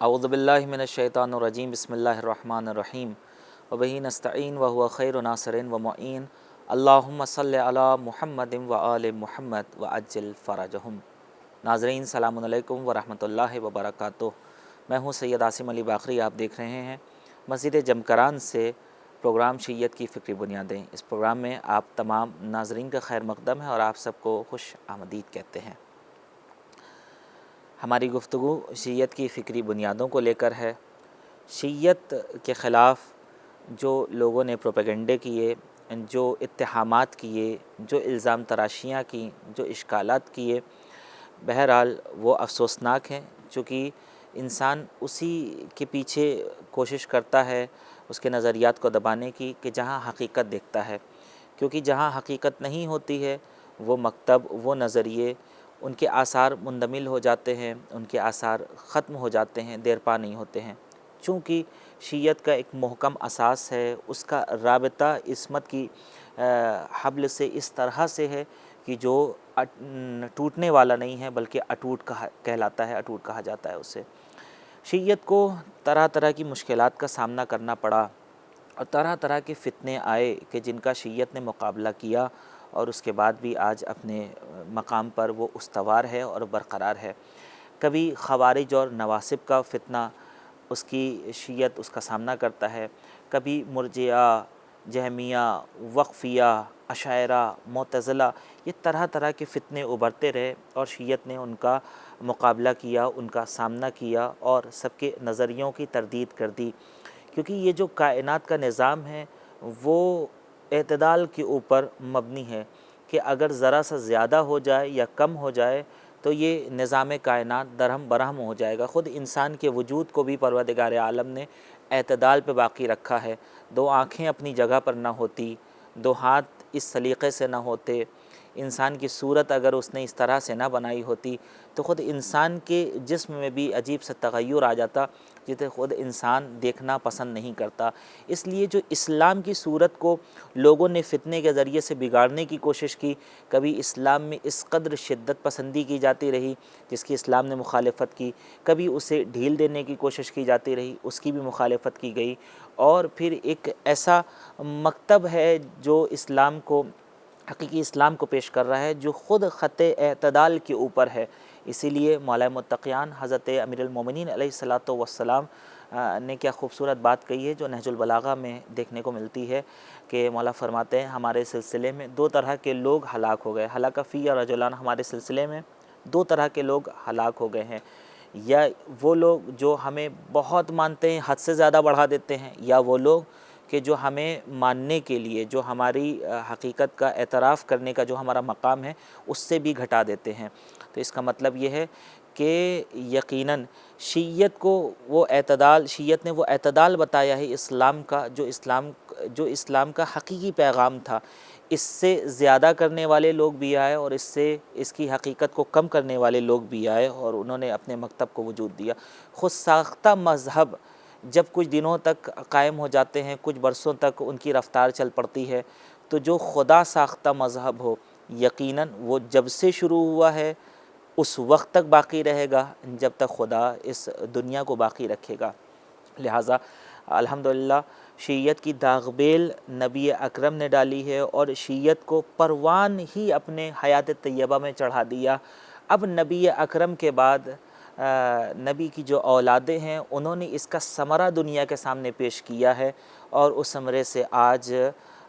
اعوذ باللہ من الشیطان الرجیم بسم اللہ الرحمن الرحیم وبہ نستعین وہو خیر ناصر و معین اللہم صلی علی محمد و آل محمد وعجل فرجہم۔ ناظرین سلام علیکم ورحمۃ اللہ وبرکاتہ۔ میں ہوں سید عاصم علی باقری، آپ دیکھ رہے ہیں مسجد جمکران سے پروگرام شیعت کی فکری بنیادیں۔ اس پروگرام میں آپ تمام ناظرین کا خیر مقدم ہے اور آپ سب کو خوش آمدید کہتے ہیں۔ ہماری گفتگو شیعت کی فکری بنیادوں کو لے کر ہے۔ شیعت کے خلاف جو لوگوں نے پروپیگنڈے کیے، جو اتہامات کیے، جو الزام تراشیاں کیں، جو اشکالات کیے، بہرحال وہ افسوسناک ہیں، چونکہ انسان اسی کے پیچھے کوشش کرتا ہے اس کے نظریات کو دبانے کی کہ جہاں حقیقت دیکھتا ہے، کیونکہ جہاں حقیقت نہیں ہوتی ہے وہ مکتب، وہ نظریے، ان کے آثار مندمل ہو جاتے ہیں، ان کے آثار ختم ہو جاتے ہیں، دیر پا نہیں ہوتے ہیں۔ چونکہ شیعت کا ایک محکم اساس ہے، اس کا رابطہ عصمت کی حبل سے اس طرح سے ہے کہ جو ٹوٹنے والا نہیں ہے بلکہ اٹوٹ کہلاتا ہے، اٹوٹ کہا جاتا ہے اسے۔ شیعت کو طرح طرح کی مشکلات کا سامنا کرنا پڑا اور طرح طرح کے فتنے آئے کہ جن کا شیعت نے مقابلہ کیا، اور اس کے بعد بھی آج اپنے مقام پر وہ استوار ہے اور برقرار ہے۔ کبھی خوارج اور نواصب کا فتنہ، اس کی شیعت اس کا سامنا کرتا ہے، کبھی مرجئہ، جہمیہ، وقفیہ، اشاعرہ، معتزلہ، یہ طرح طرح کے فتنے ابھرتے رہے اور شیعت نے ان کا مقابلہ کیا، ان کا سامنا کیا اور سب کے نظریوں کی تردید کر دی، کیونکہ یہ جو کائنات کا نظام ہے وہ اعتدال کے اوپر مبنی ہے کہ اگر ذرا سا زیادہ ہو جائے یا کم ہو جائے تو یہ نظام کائنات درہم برہم ہو جائے گا۔ خود انسان کے وجود کو بھی پروردگار عالم نے اعتدال پہ باقی رکھا ہے۔ دو آنکھیں اپنی جگہ پر نہ ہوتی، دو ہاتھ اس سلیقے سے نہ ہوتے، انسان کی صورت اگر اس نے اس طرح سے نہ بنائی ہوتی تو خود انسان کے جسم میں بھی عجیب سا تغیر آ جاتا جسے خود انسان دیکھنا پسند نہیں کرتا۔ اس لیے جو اسلام کی صورت کو لوگوں نے فتنے کے ذریعے سے بگاڑنے کی کوشش کی، کبھی اسلام میں اس قدر شدت پسندی کی جاتی رہی جس کی اسلام نے مخالفت کی، کبھی اسے ڈھیل دینے کی کوشش کی جاتی رہی، اس کی بھی مخالفت کی گئی، اور پھر ایک ایسا مکتب ہے جو اسلام کو، حقیقی اسلام کو پیش کر رہا ہے جو خود خط اعتدال کے اوپر ہے۔ اسی لیے مولا متقیان حضرت امیر المومنین علیہ السلام نے کیا خوبصورت بات کہی ہے جو نہج البلاغہ میں دیکھنے کو ملتی ہے کہ مولا فرماتے ہیں ہمارے سلسلے میں دو طرح کے لوگ ہلاک ہو گئے، ہلاک فی رجلان، ہمارے سلسلے میں دو طرح کے لوگ ہلاک ہو گئے ہیں، یا وہ لوگ جو ہمیں بہت مانتے ہیں، حد سے زیادہ بڑھا دیتے ہیں، یا وہ لوگ کہ جو ہمیں ماننے کے لیے، جو ہماری حقیقت کا اعتراف کرنے کا جو ہمارا مقام ہے اس سے بھی گھٹا دیتے ہیں۔ تو اس کا مطلب یہ ہے کہ یقیناً شیعت کو وہ اعتدال، شیعت نے وہ اعتدال بتایا ہے اسلام کا جو اسلام کا حقیقی پیغام تھا۔ اس سے زیادہ کرنے والے لوگ بھی آئے اور اس کی حقیقت کو کم کرنے والے لوگ بھی آئے اور انہوں نے اپنے مکتب کو وجود دیا۔ خود ساختہ مذہب جب کچھ دنوں تک قائم ہو جاتے ہیں، کچھ برسوں تک ان کی رفتار چل پڑتی ہے، تو جو خدا ساختہ مذہب ہو یقیناً وہ جب سے شروع ہوا ہے اس وقت تک باقی رہے گا جب تک خدا اس دنیا کو باقی رکھے گا۔ لہٰذا الحمدللہ شیعت کی داغ بیل نبی اکرم نے ڈالی ہے اور شیعت کو پروان ہی اپنے حیات طیبہ میں چڑھا دیا۔ اب نبی اکرم کے بعد نبی کی جو اولادیں ہیں انہوں نے اس کا ثمرہ دنیا کے سامنے پیش کیا ہے، اور اس ثمرے سے آج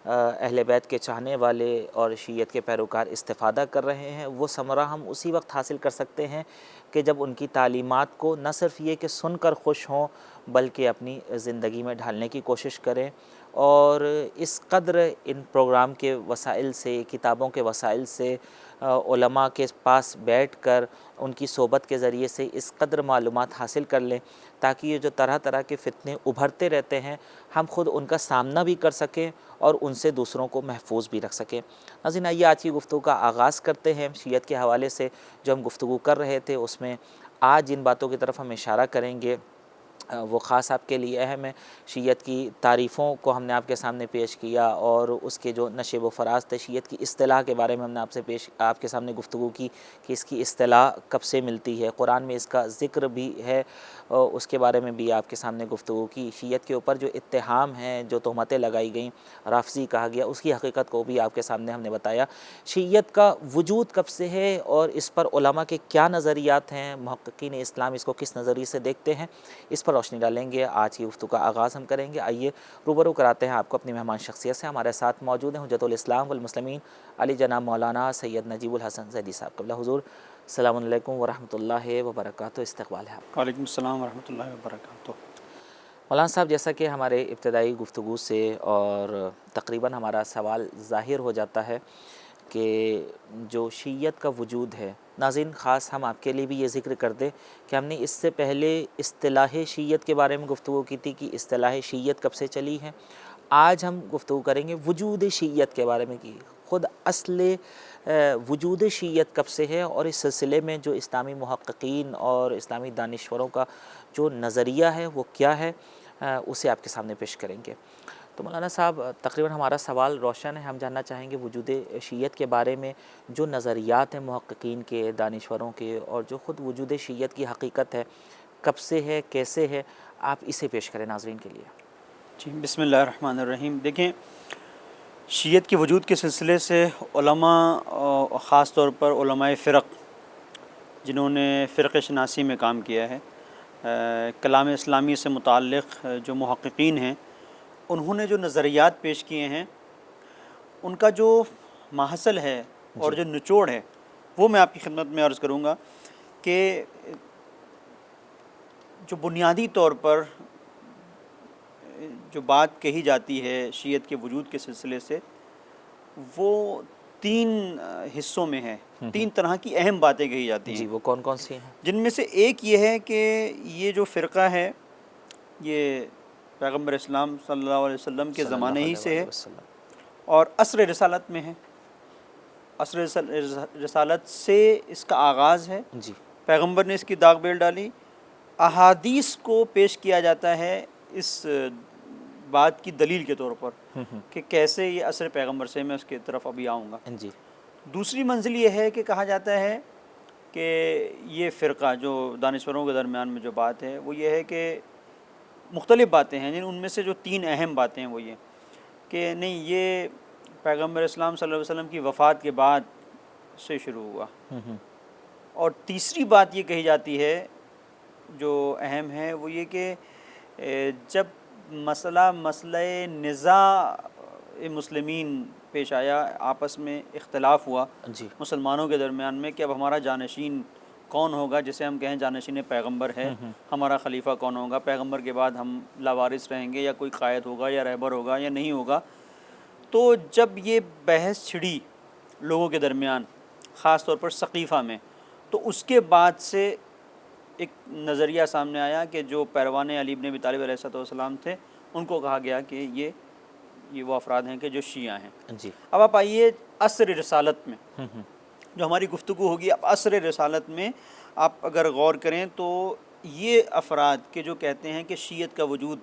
اہل بیت کے چاہنے والے اور شیعت کے پیروکار استفادہ کر رہے ہیں۔ وہ ثمرہ ہم اسی وقت حاصل کر سکتے ہیں کہ جب ان کی تعلیمات کو نہ صرف یہ کہ سن کر خوش ہوں بلکہ اپنی زندگی میں ڈھالنے کی کوشش کریں، اور اس قدر ان پروگرام کے وسائل سے، کتابوں کے وسائل سے، علماء کے پاس بیٹھ کر ان کی صحبت کے ذریعے سے اس قدر معلومات حاصل کر لیں تاکہ یہ جو طرح طرح کے فتنے ابھرتے رہتے ہیں ہم خود ان کا سامنا بھی کر سکیں اور ان سے دوسروں کو محفوظ بھی رکھ سکیں۔ ناظرین، آئیے آج کی گفتگو کا آغاز کرتے ہیں۔ شیعت کے حوالے سے جو ہم گفتگو کر رہے تھے اس میں آج جن باتوں کی طرف ہم اشارہ کریں گے وہ خاص آپ کے لیے اہم ہے۔ شیعت کی تعریفوں کو ہم نے آپ کے سامنے پیش کیا اور اس کے جو نشیب و فراز تھے، شیعت کی اصطلاح کے بارے میں ہم نے آپ کے سامنے گفتگو کی کہ اس کی اصطلاح کب سے ملتی ہے، قرآن میں اس کا ذکر بھی ہے، اور اس کے بارے میں بھی آپ کے سامنے گفتگو کی۔ شیعت کے اوپر جو اتہام ہیں، جو تہمتیں لگائی گئیں، رافضی کہا گیا، اس کی حقیقت کو بھی آپ کے سامنے ہم نے بتایا۔ شیعت کا وجود کب سے ہے اور اس پر علماء کے کیا نظریات ہیں، محققین اسلام اس کو کس نظریے سے دیکھتے ہیں، اس پر روشنی ڈالیں گے۔ آج کی گفتگو کا آغاز ہم کریں گے۔ آئیے روبرو کراتے ہیں آپ کو اپنی مہمان شخصیت سے۔ ہمارے ساتھ موجود ہیں حجت الاسلام والمسلمین علی جناب مولانا سید نجیب الحسن زیدی صاحب۔ قبلہ حضور السلام علیکم ورحمۃ اللہ وبرکاتہ، استقبال ہے آپ کا۔ وعلیکم السلام ورحمۃ اللہ وبرکاتہ۔ مولانا صاحب، جیسا کہ ہمارے ابتدائی گفتگو سے اور تقریباً ہمارا سوال ظاہر ہو جاتا ہے کہ جو شیعت کا وجود ہے، ناظرین خاص ہم آپ کے لیے بھی یہ ذکر کر دیں کہ ہم نے اس سے پہلے اصطلاح شیعت کے بارے میں گفتگو کی تھی کہ اصطلاح شیعت کب سے چلی ہے۔ آج ہم گفتگو کریں گے وجود شیعت کے بارے میں، کہ خود اصل وجود شیعت کب سے ہے، اور اس سلسلے میں جو اسلامی محققین اور اسلامی دانشوروں کا جو نظریہ ہے وہ کیا ہے، اسے آپ کے سامنے پیش کریں گے۔ تو مولانا صاحب، تقریباً ہمارا سوال روشن ہے۔ ہم جاننا چاہیں گے وجود شیعت کے بارے میں جو نظریات ہیں محققین کے، دانشوروں کے، اور جو خود وجود شیعت کی حقیقت ہے، کب سے ہے، کیسے ہے، آپ اسے پیش کریں ناظرین کے لیے۔ جی، بسم اللہ الرحمن الرحیم۔ دیکھیں، شیعت کے وجود کے سلسلے سے علماء، خاص طور پر علماء فرق جنہوں نے فرقہ شناسی میں کام کیا ہے، کلام اسلامی سے متعلق جو محققین ہیں، انہوں نے جو نظریات پیش کیے ہیں، ان کا جو ماحصل ہے اور جو نچوڑ ہے وہ میں آپ کی خدمت میں عرض کروں گا کہ جو بنیادی طور پر جو بات کہی جاتی ہے شیعت کے وجود کے سلسلے سے، وہ تین حصوں میں ہے، تین طرح کی اہم باتیں کہی جاتی ہیں۔ جی، وہ کون کون سی ہیں؟ جن میں سے ایک یہ ہے کہ یہ جو فرقہ ہے یہ پیغمبر اسلام صلی اللہ علیہ وسلم کے زمانے ہی سے ہے اور عصر رسالت میں ہے۔ عصر رسالت سے اس کا آغاز ہے، جی، پیغمبر نے اس کی داغ بیل ڈالی۔ احادیث کو پیش کیا جاتا ہے اس بات کی دلیل کے طور پر کہ کیسے یہ عصر پیغمبر سے، میں اس کی طرف ابھی آؤں گا۔ جی، دوسری منزل یہ ہے کہ کہا جاتا ہے کہ یہ فرقہ جو دانشوروں کے درمیان میں جو بات ہے وہ یہ ہے کہ مختلف باتیں ہیں، ان میں سے جو تین اہم باتیں ہیں وہ یہ کہ نہیں، یہ پیغمبر اسلام صلی اللہ علیہ وسلم کی وفات کے بعد سے شروع ہوا۔ اور تیسری بات یہ کہی جاتی ہے جو اہم ہے وہ یہ کہ جب مسئلہ نزاع مسلمین پیش آیا، آپس میں اختلاف ہوا جی، مسلمانوں کے درمیان میں کہ اب ہمارا جانشین کون ہوگا، جسے ہم کہیں جانشین پیغمبر ہے، ہمارا خلیفہ کون ہوگا، پیغمبر کے بعد ہم لاوارث رہیں گے یا کوئی قائد ہوگا یا رہبر ہوگا یا نہیں ہوگا۔ تو جب یہ بحث چھڑی لوگوں کے درمیان، خاص طور پر سقیفہ میں، تو اس کے بعد سے ایک نظریہ سامنے آیا کہ جو پیروان علی بن ابی طالب علیہ السلام تھے، ان کو کہا گیا کہ یہ وہ افراد ہیں کہ جو شیعہ ہیں۔ جی، اب آپ آئیے عصر رسالت میں جو ہماری گفتگو ہوگی، اب عصر رسالت میں آپ اگر غور کریں تو یہ افراد کے جو کہتے ہیں کہ شیعت کا وجود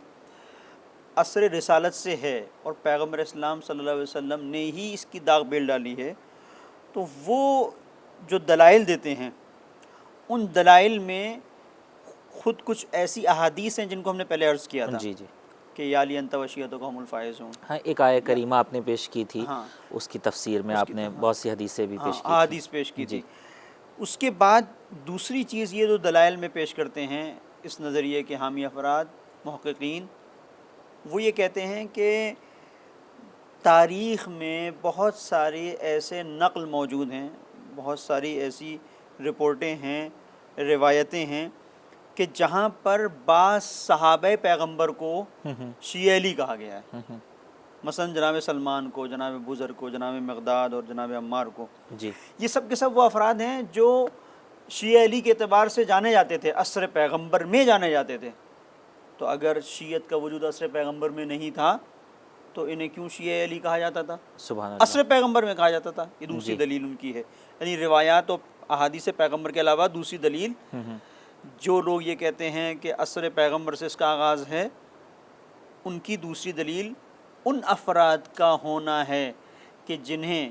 عصر رسالت سے ہے اور پیغمبر اسلام صلی اللہ علیہ وسلم نے ہی اس کی داغ بیل ڈالی ہے، تو وہ جو دلائل دیتے ہیں ان دلائل میں خود کچھ ایسی احادیث ہیں جن کو ہم نے پہلے عرض کیا تھا جی، جی، کہ یا علی انت و شیعتک هم الفائزون۔ ہاں، ایک آیہ کریمہ آپ نے پیش کی تھی، ہاں، اس کی تفسیر میں اس آپ کی نے بہت سی حدیثیں بھی پیش کی تھیں۔ احادیث پیش کی جی، تھی۔ اس کے بعد دوسری چیز یہ جو دلائل میں پیش کرتے ہیں اس نظریے کے حامی افراد محققین، وہ یہ کہتے ہیں کہ تاریخ میں بہت سارے ایسے نقل موجود ہیں، بہت ساری ایسی رپورٹیں ہیں، روایتیں ہیں کہ جہاں پر بعض صحابہ پیغمبر کو شیعہ علی کہا گیا ہے، مثلا جناب سلمان کو، جناب بزر کو، جناب مقداد اور جناب عمار کو۔ جی، یہ سب کے سب وہ افراد ہیں جو شیعہ علی کے اعتبار سے جانے جاتے تھے، عصر پیغمبر میں جانے جاتے تھے۔ تو اگر شیعت کا وجود عصر پیغمبر میں نہیں تھا تو انہیں کیوں شیعہ علی کہا جاتا تھا؟ سبحان اللہ۔ عصر پیغمبر میں کہا جاتا تھا۔ یہ دوسری دلیل ان کی ہے، یعنی روایات و احادیث پیغمبر کے علاوہ دوسری دلیل جو لوگ یہ کہتے ہیں کہ عصر پیغمبر سے اس کا آغاز ہے، ان کی دوسری دلیل ان افراد کا ہونا ہے کہ جنہیں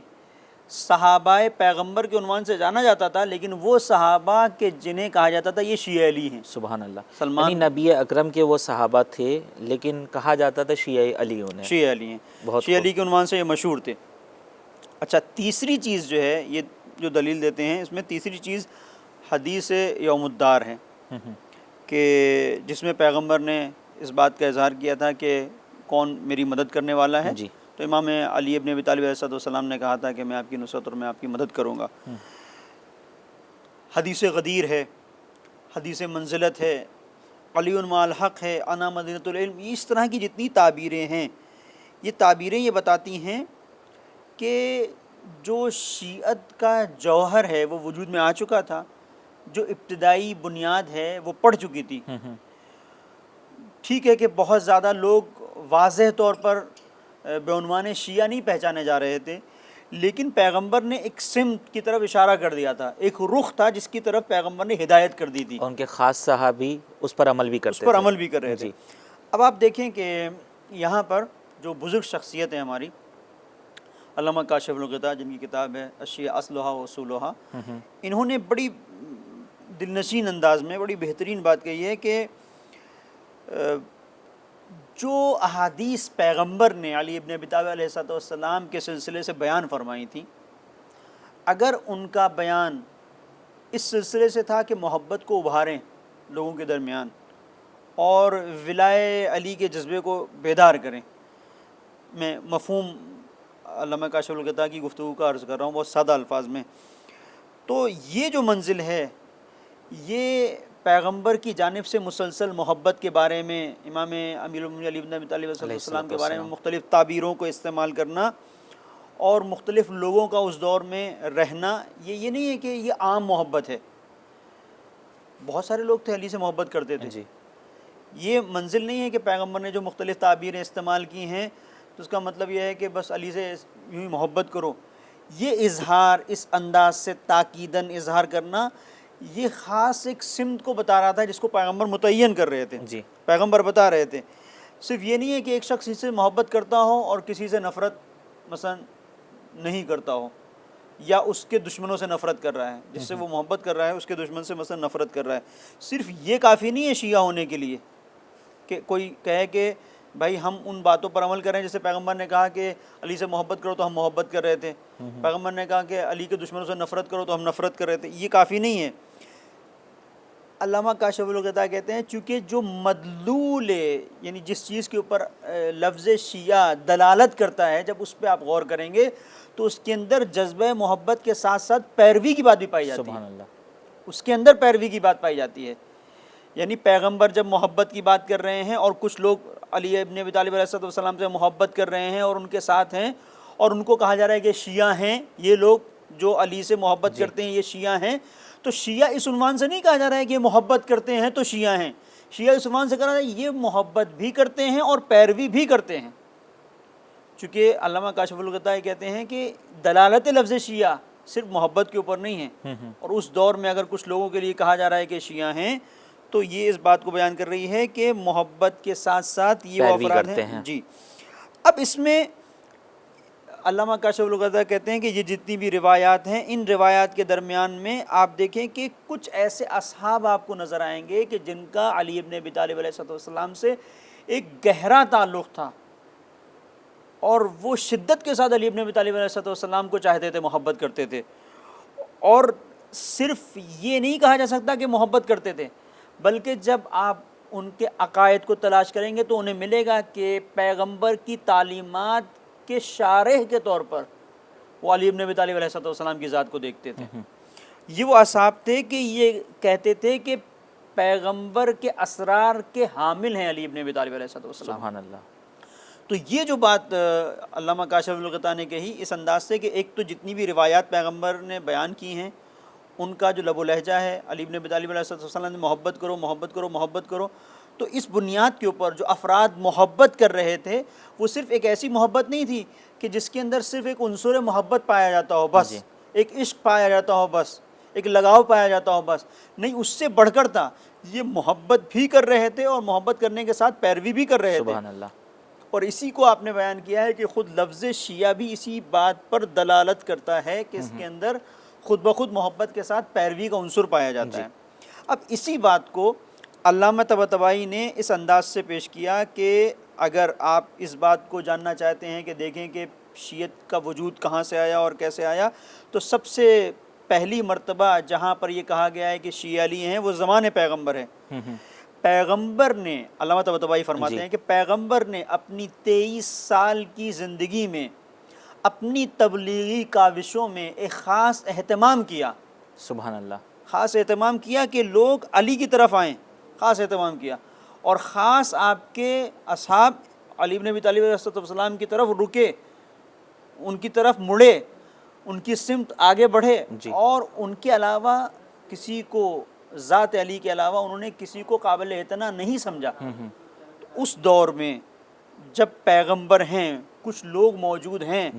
صحابہ پیغمبر کے عنوان سے جانا جاتا تھا، لیکن وہ صحابہ کہ جنہیں کہا جاتا تھا یہ شیعہ علی ہیں. سبحان اللہ. سلمان یعنی نبی اکرم کے وہ صحابہ تھے لیکن کہا جاتا تھا شیعہ علی انہیں. شیعہ علی ہیں، بہت شیعہ خوب. علی کے عنوان سے یہ مشہور تھے. اچھا، تیسری چیز جو ہے، یہ جو دلیل دیتے ہیں اس میں تیسری چیز حدیث یوم الدار ہے کہ جس میں پیغمبر نے اس بات کا اظہار کیا تھا کہ کون میری مدد کرنے والا ہے. جی. تو امام علی ابن ابی طالب علیہ السلام نے کہا تھا کہ میں آپ کی نصرت اور میں آپ کی مدد کروں گا. حدیث غدیر ہے، حدیث منزلت ہے، علی مع الحق ہے، انا مدینۃ العلم. اس طرح کی جتنی تعبیریں ہیں، یہ تعبیریں یہ بتاتی ہیں کہ جو شیعت کا جوہر ہے وہ وجود میں آ چکا تھا، جو ابتدائی بنیاد ہے وہ پڑ چکی تھی. ٹھیک ہے کہ بہت زیادہ لوگ واضح طور پر بعنوان شیعہ نہیں پہچانے جا رہے تھے، لیکن پیغمبر نے ایک سمت کی طرف اشارہ کر دیا تھا، ایک رخ تھا جس کی طرف پیغمبر نے ہدایت کر دی تھی، اور ان کے خاص صحابی اس پر عمل بھی کرتے اس پر تھے. عمل بھی کر رہے تھے. جی. اب آپ دیکھیں کہ یہاں پر جو بزرگ شخصیت ہے ہماری، علامہ کاشف الغطا جن کی کتاب ہے الشیعہ اصلھا و اصولھا، انہوں نے بڑی دلنشین انداز میں بڑی بہترین بات کہی ہے کہ جو احادیث پیغمبر نے علی ابن ابی طالب علیہ السلام کے سلسلے سے بیان فرمائی تھیں، اگر ان کا بیان اس سلسلے سے تھا کہ محبت کو ابھاریں لوگوں کے درمیان اور ولائے علی کے جذبے کو بیدار کریں، میں مفہوم علامہ کاشف الغطا کی گفتگو کا عرض کر رہا ہوں بہت سادہ الفاظ میں، تو یہ جو منزل ہے یہ پیغمبر کی جانب سے مسلسل محبت کے بارے میں، امام امیر المومنین علی بن ابی طالب علیہ السلام کے بارے میں مختلف تعبیروں کو استعمال کرنا اور مختلف لوگوں کا اس دور میں رہنا، یہ نہیں ہے کہ یہ عام محبت ہے. بہت سارے لوگ تھے علی سے محبت کرتے تھے. جی. یہ منزل نہیں ہے کہ پیغمبر نے جو مختلف تعبیریں استعمال کی ہیں تو اس کا مطلب یہ ہے کہ بس علی سے یوں ہی محبت کرو. یہ اظہار، اس انداز سے تاکیداً اظہار کرنا، یہ خاص ایک سمت کو بتا رہا تھا جس کو پیغمبر متعین کر رہے تھے. جی. پیغمبر بتا رہے تھے. صرف یہ نہیں ہے کہ ایک شخص اس سے محبت کرتا ہو اور کسی سے نفرت مثلا نہیں کرتا ہو، یا اس کے دشمنوں سے نفرت کر رہا ہے، جس سے وہ محبت کر رہا ہے اس کے دشمن سے مثلا نفرت کر رہا ہے. صرف یہ کافی نہیں ہے شیعہ ہونے کے لیے کہ کوئی کہے کہ بھائی ہم ان باتوں پر عمل کریں جیسے پیغمبر نے کہا کہ علی سے محبت کرو تو ہم محبت کر رہے تھے، پیغمبر نے کہا کہ علی کے دشمنوں سے نفرت کرو تو ہم نفرت کر رہے تھے. یہ کافی نہیں ہے. علامہ کاشف الغطا کہتے ہیں چونکہ جو مدلول ہے، یعنی جس چیز کے اوپر لفظ شیعہ دلالت کرتا ہے، جب اس پہ آپ غور کریں گے تو اس کے اندر جذبہ محبت کے ساتھ ساتھ پیروی کی بات بھی پائی جاتی ہے. سبحان اللہ. اس کے اندر پیروی کی بات پائی جاتی ہے. یعنی پیغمبر جب محبت کی بات کر رہے ہیں اور کچھ لوگ علی ابن ابی طالب علیہ السلام سے محبت کر رہے ہیں اور ان کے ساتھ ہیں اور ان کو کہا جا رہا ہے کہ شیعہ ہیں، یہ لوگ جو علی سے محبت کرتے ہیں یہ شیعہ ہیں، تو شیعہ اس عنوان سے نہیں کہا جا رہا ہے کہ یہ محبت کرتے ہیں تو شیعہ ہیں. شیعہ اس عنوان سے کہا رہا ہے یہ محبت بھی کرتے ہیں اور پیروی بھی کرتے ہیں. چونکہ علامہ کاشف الغطا کہتے ہیں کہ دلالت لفظ شیعہ صرف محبت کے اوپر نہیں ہے، اور اس دور میں اگر کچھ لوگوں کے لیے کہا جا رہا ہے کہ شیعہ ہیں تو یہ اس بات کو بیان کر رہی ہے کہ محبت کے ساتھ ساتھ یہ وہ افراد ہیں. جی. اب اس میں علامہ کاشف الغطا کہتے ہیں کہ یہ جتنی بھی روایات ہیں، ان روایات کے درمیان میں آپ دیکھیں کہ کچھ ایسے اصحاب آپ کو نظر آئیں گے کہ جن کا علی ابن ابی طالب علیہ السلام سے ایک گہرا تعلق تھا اور وہ شدت کے ساتھ علی ابن ابی طالب علیہ السلام کو چاہتے تھے، محبت کرتے تھے. اور صرف یہ نہیں کہا جا سکتا کہ محبت کرتے تھے، بلکہ جب آپ ان کے عقائد کو تلاش کریں گے تو انہیں ملے گا کہ پیغمبر کی تعلیمات کے شارح کے طور پر وہ علی ابن ابی طالب علیہ السلام کی ذات کو دیکھتے تھے. یہ وہ اصحاب تھے کہ یہ کہتے تھے کہ پیغمبر کے اسرار کے حامل ہیں علی ابن ابی طالب علیہ السلام. سبحان اللہ. تو یہ جو بات علامہ کاشف الغطا نے کہی اس انداز سے کہ ایک تو جتنی بھی روایات پیغمبر نے بیان کی ہیں ان کا جو لب و لہجہ ہے، علی ابن ابی طالب علیہ السلام نے محبت کرو محبت کرو محبت کرو، تو اس بنیاد کے اوپر جو افراد محبت کر رہے تھے وہ صرف ایک ایسی محبت نہیں تھی کہ جس کے اندر صرف ایک عنصر محبت پایا جاتا ہو بس، ایک عشق پایا جاتا ہو بس، ایک لگاؤ پایا جاتا ہو بس، نہیں، اس سے بڑھ کر تھا، یہ محبت بھی کر رہے تھے اور محبت کرنے کے ساتھ پیروی بھی کر رہے تھے۔ سبحان اللہ۔ اور اسی کو آپ نے بیان کیا ہے کہ خود لفظ شیعہ بھی اسی بات پر دلالت کرتا ہے کہ اس کے اندر خود بخود محبت کے ساتھ پیروی کا عنصر پایا جاتا ہے۔ اب اسی بات کو علامہ طباطبائی نے اس انداز سے پیش کیا کہ اگر آپ اس بات کو جاننا چاہتے ہیں کہ دیکھیں کہ شیعت کا وجود کہاں سے آیا اور کیسے آیا، تو سب سے پہلی مرتبہ جہاں پر یہ کہا گیا ہے کہ شیعہ علی ہیں وہ زمان پیغمبر ہے۔ پیغمبر نے، علامہ طباطبائی فرماتے ہیں کہ پیغمبر نے اپنی 23 سال کی زندگی میں اپنی تبلیغی کاوشوں میں ایک خاص اہتمام کیا، سبحان اللہ۔ خاص اہتمام کیا کہ لوگ علی کی طرف آئیں، خاص اہتمام کیا، اور خاص آپ کے اصحاب علی بن ابی طالب علیہ السلام کی طرف رکے، ان کی طرف مڑے، ان کی سمت آگے بڑھے، اور ان کے علاوہ کسی کو، ذات علی کے علاوہ انہوں نے کسی کو قابل اعتنا نہیں سمجھا۔ تو اس دور میں جب پیغمبر ہیں، کچھ لوگ موجود ہیں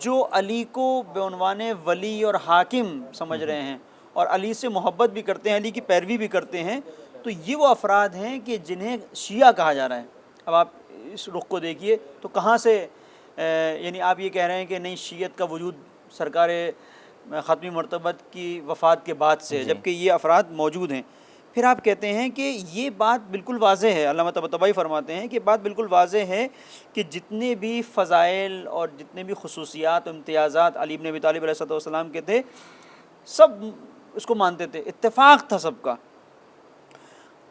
جو علی کو بعنوان ولی اور حاکم سمجھ رہے ہیں اور علی سے محبت بھی کرتے ہیں، علی کی پیروی بھی کرتے ہیں، تو یہ وہ افراد ہیں کہ جنہیں شیعہ کہا جا رہا ہے۔ اب آپ اس رخ کو دیکھیے تو کہاں سے، یعنی آپ یہ کہہ رہے ہیں کہ نہیں، شیعت کا وجود سرکار ختمی مرتبت کی وفات کے بعد سے، جبکہ یہ افراد موجود ہیں۔ پھر آپ کہتے ہیں کہ یہ بات بالکل واضح ہے، علامہ طباطبائی فرماتے ہیں کہ بات بالکل واضح ہے کہ جتنے بھی فضائل اور جتنے بھی خصوصیات و امتیازات علی بن ابی طالب علیہ السلام کے تھے، سب اس کو مانتے تھے، اتفاق تھا سب کا۔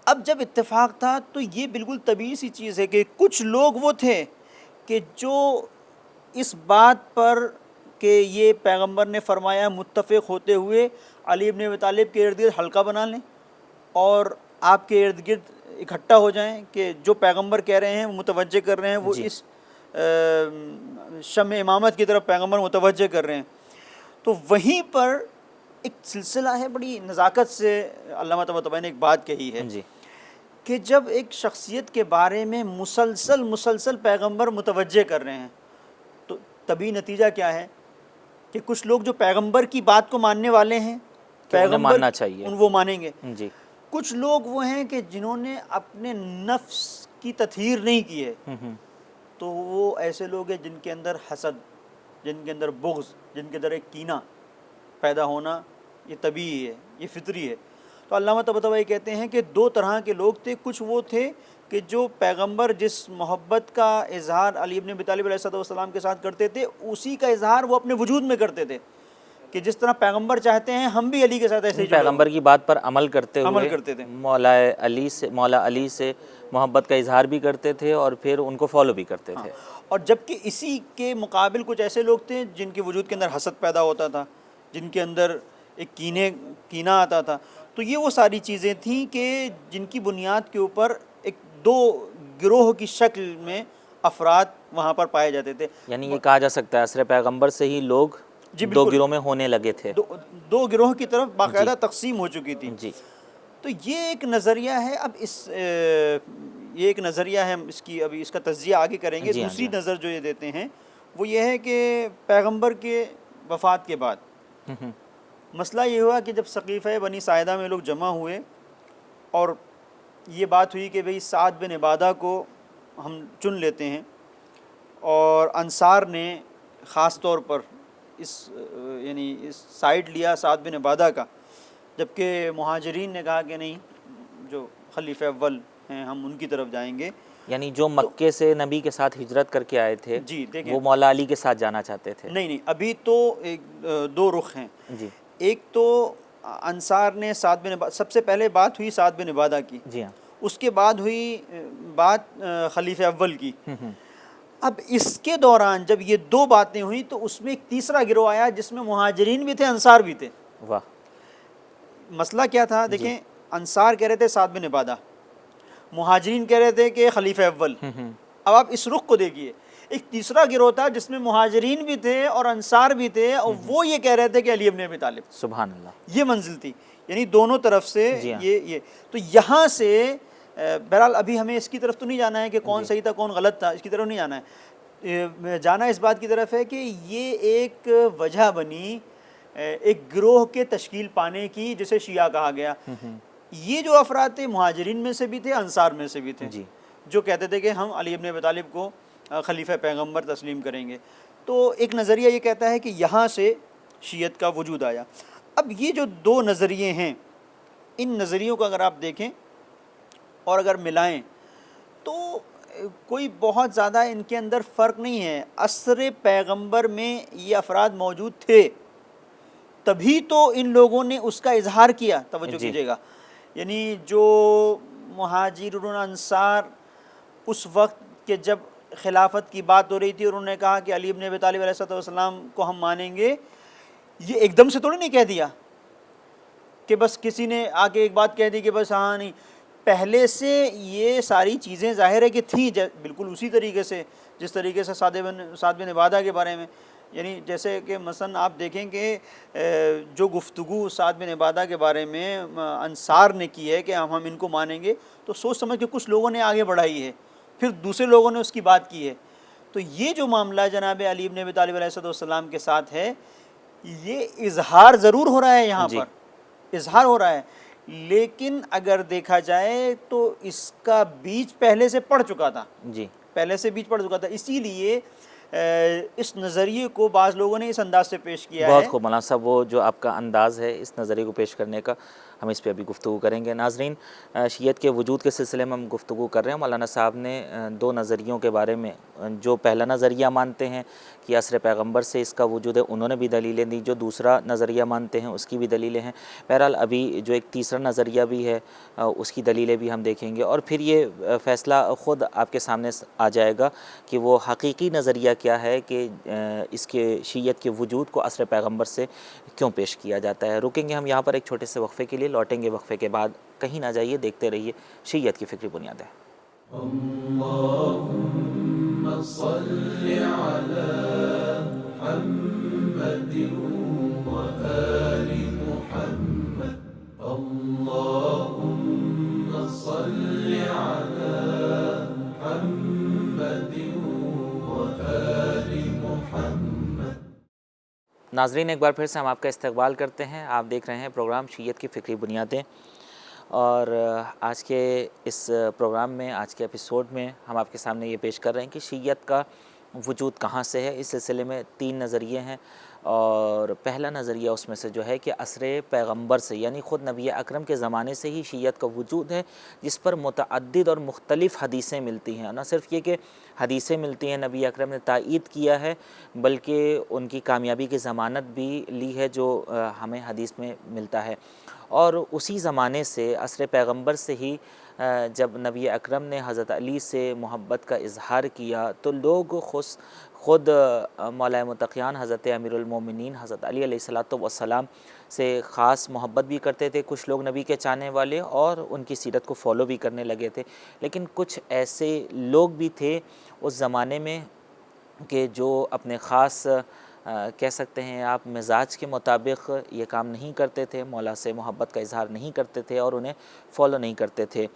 اب جب اتفاق تھا تو یہ بالکل طبیعی سی چیز ہے کہ کچھ لوگ وہ تھے کہ جو اس بات پر کہ یہ پیغمبر نے فرمایا متفق ہوتے ہوئے علی بن ابی طالب کے ارد گرد حلقہ بنا لیں اور آپ کے ارد گرد اکٹھا ہو جائیں کہ جو پیغمبر کہہ رہے ہیں وہ متوجہ کر رہے ہیں، وہ اس شمع امامت کی طرف پیغمبر متوجہ کر رہے ہیں۔ تو وہیں پر ایک سلسلہ ہے، بڑی نزاکت سے علامہ طباطبائی نے ایک بات کہی ہے کہ جب ایک شخصیت کے بارے میں مسلسل پیغمبر متوجہ کر رہے ہیں تو طبعی نتیجہ کیا ہے کہ کچھ لوگ جو پیغمبر کی بات کو ماننے والے ہیں، پیغمبر ماننا چاہیے، وہ مانیں گے۔ کچھ لوگ وہ ہیں کہ جنہوں نے اپنے نفس کی تطہیر نہیں کی ہے، تو وہ ایسے لوگ ہیں جن کے اندر حسد، جن کے اندر بغض، جن کے اندر ایک کینہ پیدا ہونا، یہ طبیعی ہے، یہ فطری ہے۔ تو علامہ طباطبائی کہتے ہیں کہ دو طرح کے لوگ تھے، کچھ وہ تھے کہ جو پیغمبر جس محبت کا اظہار علی بن ابی طالب علیہ السلام کے ساتھ کرتے تھے، اسی کا اظہار وہ اپنے وجود میں کرتے تھے کہ جس طرح پیغمبر چاہتے ہیں ہم بھی علی کے ساتھ ایسے ہی پیغمبر کی بات پر عمل کرتے تھے، مولا علی سے محبت کا اظہار بھی کرتے تھے اور پھر ان کو فالو بھی کرتے تھے۔ اور جبکہ اسی کے مقابل کچھ ایسے لوگ تھے جن کے وجود کے اندر حسد پیدا ہوتا تھا، جن کے اندر ایک کینہ آتا تھا۔ تو یہ وہ ساری چیزیں تھیں کہ جن کی بنیاد کے اوپر ایک دو گروہ کی شکل میں افراد وہاں پر پائے جاتے تھے۔ یعنی یہ کہا جا سکتا ہے عصر پیغمبر سے ہی لوگ دو گروہ میں ہونے لگے تھے، دو گروہ کی طرف باقاعدہ تقسیم ہو چکی تھی۔ تو یہ ایک نظریہ ہے۔ اب یہ ایک نظریہ ہے، ابھی اس کا تجزیہ آگے کریں گے۔ دوسری نظر جو یہ دیتے ہیں وہ یہ ہے کہ پیغمبر کے وفات کے بعد مسئلہ یہ ہوا کہ جب سقیفہ بنی ساعدہ میں لوگ جمع ہوئے اور یہ بات ہوئی کہ بھئی سعد بن عبادہ کو ہم چن لیتے ہیں، اور انصار نے خاص طور پر اس سائڈ لیا سعد بن عبادہ کا، جبکہ مہاجرین نے کہا کہ نہیں، جو خلیفہ اول ہیں ہم ان کی طرف جائیں گے۔ یعنی جو مکے سے نبی کے ساتھ ہجرت کر کے آئے تھے وہ مولا علی کے ساتھ جانا چاہتے تھے؟ نہیں، ابھی تو دو رخ ہیں۔ ایک تو انصار نے سعد بن عبادہ، سب سے پہلے بات ہوئی سعد بن عبادہ کی، اس کے بعد ہوئی بات خلیفہ اول کی۔ اب اس کے دوران جب یہ دو باتیں ہوئیں تو اس میں ایک تیسرا گروہ آیا جس میں مہاجرین بھی تھے، انصار بھی تھے۔ واہ! مسئلہ کیا تھا؟ دیکھیں، انصار کہہ رہے تھے سعد بن عبادہ، مہاجرین کہہ رہے تھے کہ خلیفہ اول۔ اب آپ اس رخ کو دیکھیے، ایک تیسرا گروہ تھا جس میں مہاجرین بھی تھے اور انصار بھی تھے، اور وہ یہ کہہ رہے تھے کہ علی بن ابی طالب۔ سبحان اللہ! یہ منزل تھی، یعنی دونوں طرف سے یہ تو یہاں سے بہرحال ابھی ہمیں اس کی طرف تو نہیں جانا ہے کہ کون صحیح تھا کون غلط تھا، اس کی طرف نہیں جانا ہے۔ جانا اس بات کی طرف ہے کہ یہ ایک وجہ بنی ایک گروہ کے تشکیل پانے کی، جسے شیعہ کہا گیا. یہ جو افراد تھے مہاجرین میں سے بھی تھے، انصار میں سے بھی تھے، جو کہتے تھے کہ ہم علی ابن ابی طالب کو خلیفہ پیغمبر تسلیم کریں گے. تو ایک نظریہ یہ کہتا ہے کہ یہاں سے شیعت کا وجود آیا. اب یہ جو دو نظریے ہیں، ان نظریوں کو اگر آپ دیکھیں اور اگر ملائیں تو کوئی بہت زیادہ ان کے اندر فرق نہیں ہے. عصر پیغمبر میں یہ افراد موجود تھے، تبھی تو ان لوگوں نے اس کا اظہار کیا. توجہ کیجیے گا، یعنی جو مہاجرون انصار اس وقت کہ جب خلافت کی بات ہو رہی تھی اور انہوں نے کہا کہ علی ابن ابی طالب علیہ السلام کو ہم مانیں گے، یہ ایک دم سے تھوڑی نہیں کہہ دیا کہ بس کسی نے آ کے ایک بات کہہ دی کہ بس ہاں نہیں. پہلے سے یہ ساری چیزیں ظاہر ہے کہ تھیں، بالکل اسی طریقے سے جس طریقے سے سعد بن عبادہ کے بارے میں، یعنی جیسے کہ مثلا آپ دیکھیں کہ جو گفتگو سعد بن عبادہ کے بارے میں انصار نے کی ہے کہ ہم ان کو مانیں گے، تو سوچ سمجھ کے کچھ لوگوں نے آگے بڑھائی ہے، پھر دوسرے لوگوں نے اس کی بات کی ہے. تو یہ جو معاملہ جناب علی ابن ابی طالب علیہ السلام کے ساتھ ہے، یہ اظہار ضرور ہو رہا ہے، یہاں پر اظہار ہو رہا ہے، لیکن اگر دیکھا جائے تو اس کا بیج پہلے سے پڑ چکا تھا. پہلے سے بیج پڑ چکا تھا. اسی لیے اس نظریے کو بعض لوگوں نے اس انداز سے پیش کیا ہے. بہت خوب مولانا صاحب، وہ جو آپ کا انداز ہے اس نظریے کو پیش کرنے کا، ہم اس پہ ابھی گفتگو کریں گے. ناظرین، شیعت کے وجود کے سلسلے میں ہم گفتگو کر رہے ہیں. مولانا صاحب نے دو نظریوں کے بارے میں، جو پہلا نظریہ مانتے ہیں کہ عصر پیغمبر سے اس کا وجود ہے، انہوں نے بھی دلیلیں دی. جو دوسرا نظریہ مانتے ہیں اس کی بھی دلیلیں ہیں. بہرحال ابھی جو ایک تیسرا نظریہ بھی ہے اس کی دلیلیں بھی ہم دیکھیں گے، اور پھر یہ فیصلہ خود آپ کے سامنے آ جائے گا کہ وہ حقیقی نظریہ کیا ہے کہ اس کے شیعت کے وجود کو عصر پیغمبر سے کیوں پیش کیا جاتا ہے. رکیں گے ہم یہاں پر ایک چھوٹے سے وقفے کے لیے، لوٹیں گے وقفے کے بعد. کہیں نہ جائیے، دیکھتے رہیے شیعت کی فکری بنیادیں. اللہم صل علی محمد و آل محمد. اللہم صل علی محمد و آل محمد. ناظرین، ایک بار پھر سے ہم آپ کا استقبال کرتے ہیں. آپ دیکھ رہے ہیں پروگرام شیعت کی فکری بنیادیں، اور آج کے اس پروگرام میں، آج کے ایپیسوڈ میں ہم آپ کے سامنے یہ پیش کر رہے ہیں کہ شیعت کا وجود کہاں سے ہے. اس سلسلے میں تین نظریے ہیں، اور پہلا نظریہ اس میں سے جو ہے کہ عصر پیغمبر سے، یعنی خود نبی اکرم کے زمانے سے ہی شیعت کا وجود ہے، جس پر متعدد اور مختلف حدیثیں ملتی ہیں. نہ صرف یہ کہ حدیثیں ملتی ہیں، نبی اکرم نے تائید کیا ہے، بلکہ ان کی کامیابی کی ضمانت بھی لی ہے، جو ہمیں حدیث میں ملتا ہے. اور اسی زمانے سے، عصر پیغمبر سے ہی جب نبی اکرم نے حضرت علی سے محبت کا اظہار کیا تو لوگ خود مولا متقیان حضرت امیر المومنین حضرت علی علیہ السلام سے خاص محبت بھی کرتے تھے. کچھ لوگ نبی کے چاہنے والے اور ان کی سیرت کو فالو بھی کرنے لگے تھے. لیکن کچھ ایسے لوگ بھی تھے اس زمانے میں کہ جو اپنے خاص کہہ سکتے ہیں آپ مزاج کے مطابق یہ کام نہیں کرتے تھے، مولا سے محبت کا اظہار نہیں کرتے تھے اور انہیں فالو نہیں کرتے تھے.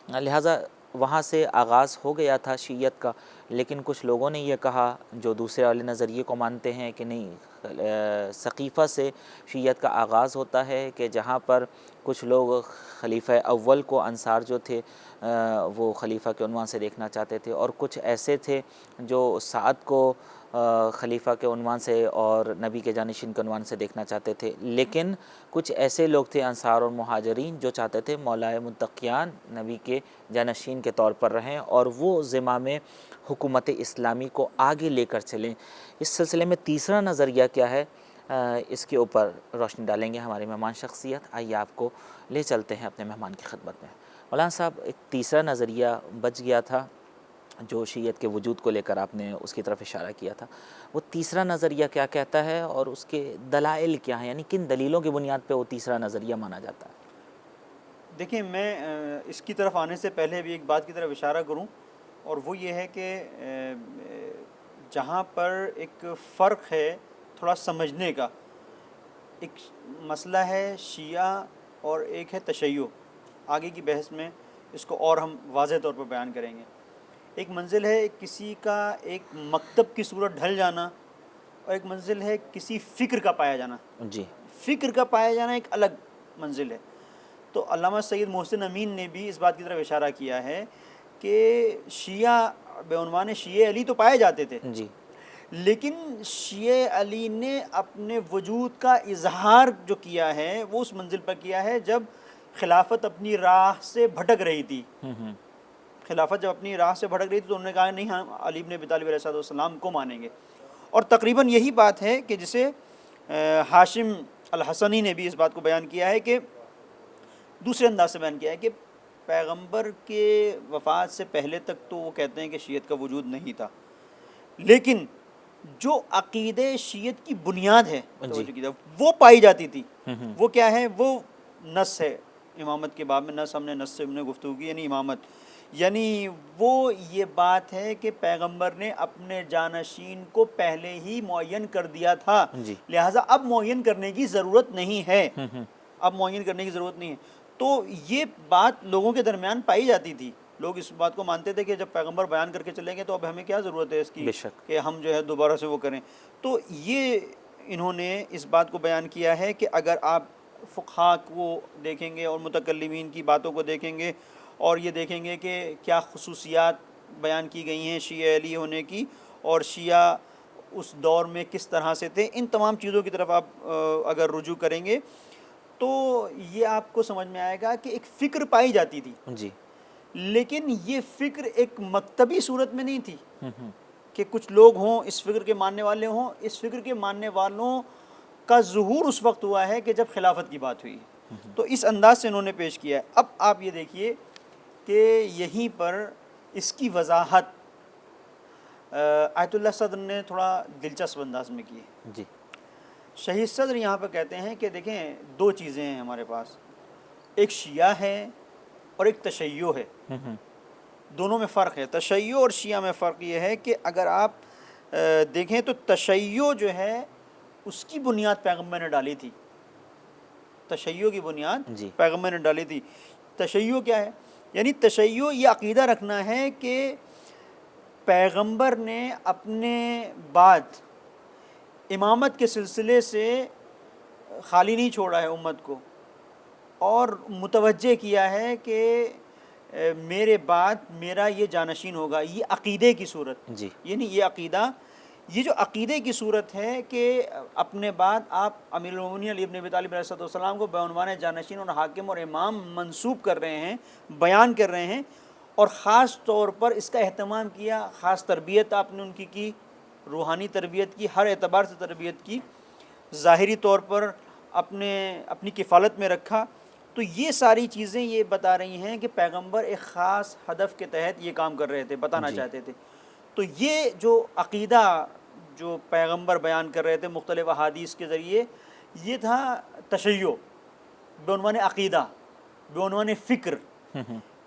لہٰذا وہاں سے آغاز ہو گیا تھا شیعت کا. لیکن کچھ لوگوں نے یہ کہا جو دوسرے والے نظریے کو مانتے ہیں کہ نہیں، سقیفہ سے شیعت کا آغاز ہوتا ہے، کہ جہاں پر کچھ لوگ خلیفہ اول کو، انصار جو تھے وہ خلیفہ کے عنوان سے دیکھنا چاہتے تھے، اور کچھ ایسے تھے جو سعد کو خلیفہ کے عنوان سے اور نبی کے جانشین کے عنوان سے دیکھنا چاہتے تھے. لیکن کچھ ایسے لوگ تھے انصار اور مہاجرین جو چاہتے تھے مولا متقیان نبی کے جانشین کے طور پر رہیں اور وہ زمام حکومت اسلامی کو آگے لے کر چلیں. اس سلسلے میں تیسرا نظریہ کیا ہے، اس کے اوپر روشنی ڈالیں گے ہمارے مہمان شخصیت. آئیے آپ کو لے چلتے ہیں اپنے مہمان کی خدمت میں. مولانا صاحب، ایک تیسرا نظریہ بچ گیا تھا جو شیعت کے وجود کو لے کر آپ نے اس کی طرف اشارہ کیا تھا. وہ تیسرا نظریہ کیا کہتا ہے اور اس کے دلائل کیا ہیں، یعنی کن دلیلوں کی بنیاد پہ وہ تیسرا نظریہ مانا جاتا ہے؟ دیکھیں، میں اس کی طرف آنے سے پہلے بھی ایک بات کی طرف اشارہ کروں، اور وہ یہ ہے کہ جہاں پر ایک فرق ہے تھوڑا سمجھنے کا، ایک مسئلہ ہے شیعہ اور ایک ہے تشیع. آگے کی بحث میں اس کو اور ہم واضح طور پر بیان کریں گے. ایک منزل ہے کسی کا ایک مکتب کی صورت ڈھل جانا، اور ایک منزل ہے کسی فکر کا پایا جانا. جی، فکر کا پایا جانا ایک الگ منزل ہے. تو علامہ سید محسن امین نے بھی اس بات کی طرف اشارہ کیا ہے کہ شیعہ بعنوان شیعہ علی تو پائے جاتے تھے, جی لیکن شیعہ علی نے اپنے وجود کا اظہار جو کیا ہے وہ اس منزل پر کیا ہے جب خلافت اپنی راہ سے بھٹک رہی تھی. خلافت جب اپنی راہ سے بھٹک رہی تھی تو انہوں نے کہا نہیں ہم علی بن ابی طالب علیہ السلام کو مانیں گے. اور تقریباً یہی بات ہے کہ جسے ہاشم الحسنی نے بھی اس بات کو بیان کیا ہے کہ دوسرے انداز سے بیان کیا ہے کہ پیغمبر کے وفات سے پہلے تک تو وہ کہتے ہیں کہ شیعت کا وجود نہیں تھا, لیکن جو عقیدے شیعت کی بنیاد ہے وہ پائی جاتی تھی. وہ کیا ہے؟ وہ نص ہے امامت کے باب میں. نص ہم نے گفتگو کی, یعنی امامت, یعنی وہ یہ بات ہے کہ پیغمبر نے اپنے جانشین کو پہلے ہی معین کر دیا تھا, لہٰذا اب معین کرنے کی ضرورت نہیں ہے. اب معین کرنے کی ضرورت نہیں ہے. تو یہ بات لوگوں کے درمیان پائی جاتی تھی. لوگ اس بات کو مانتے تھے کہ جب پیغمبر بیان کر کے چلیں گے تو اب ہمیں کیا ضرورت ہے اس کی کہ ہم جو ہے دوبارہ سے وہ کریں. تو یہ انہوں نے اس بات کو بیان کیا ہے کہ اگر آپ فقہاء کو دیکھیں گے اور متکلمین کی باتوں کو دیکھیں گے اور یہ دیکھیں گے کہ کیا خصوصیات بیان کی گئی ہیں شیعہ علی ہونے کی, اور شیعہ اس دور میں کس طرح سے تھے, ان تمام چیزوں کی طرف آپ اگر رجوع کریں گے تو یہ آپ کو سمجھ میں آئے گا کہ ایک فکر پائی جاتی تھی. جی لیکن یہ فکر ایک مکتبی صورت میں نہیں تھی کہ کچھ لوگ ہوں اس فکر کے ماننے والے ہوں. اس فکر کے ماننے والوں کا ظہور اس وقت ہوا ہے کہ جب خلافت کی بات ہوئی. تو اس انداز سے انہوں نے پیش کیا ہے. اب آپ یہ دیکھیے کہ یہیں پر اس کی وضاحت آیت اللہ صدر نے تھوڑا دلچسپ انداز میں کی ہے. جی شہید صدر یہاں پہ کہتے ہیں کہ دیکھیں دو چیزیں ہیں ہمارے پاس, ایک شیعہ ہے اور ایک تشیع ہے. دونوں میں فرق ہے. تشیع اور شیعہ میں فرق یہ ہے کہ اگر آپ دیکھیں تو تشیع جو ہے اس کی بنیاد پیغمبر نے ڈالی تھی. تشیع کی بنیاد پیغمبر نے ڈالی تھی. تشیع کیا ہے؟ یعنی تشیع یہ عقیدہ رکھنا ہے کہ پیغمبر نے اپنے بعد امامت کے سلسلے سے خالی نہیں چھوڑا ہے امت کو, اور متوجہ کیا ہے کہ میرے بعد میرا یہ جانشین ہوگا. یہ عقیدے کی صورت, یعنی یہ عقیدہ, یہ جو عقیدے کی صورت ہے کہ اپنے بعد آپ امیر المومنین علی بن ابی طالب علیہ السلام کو بعنوان جانشین اور حاکم اور امام منسوب کر رہے ہیں, بیان کر رہے ہیں, اور خاص طور پر اس کا اہتمام کیا, خاص تربیت آپ نے ان کی روحانی تربیت کی, ہر اعتبار سے تربیت کی, ظاہری طور پر اپنی کفالت میں رکھا. تو یہ ساری چیزیں یہ بتا رہی ہیں کہ پیغمبر ایک خاص ہدف کے تحت یہ کام کر رہے تھے, بتانا چاہتے تھے. تو یہ جو عقیدہ جو پیغمبر بیان کر رہے تھے مختلف احادیث کے ذریعے, یہ تھا تشیع بعنوان عقیدہ, بعنوان فکر.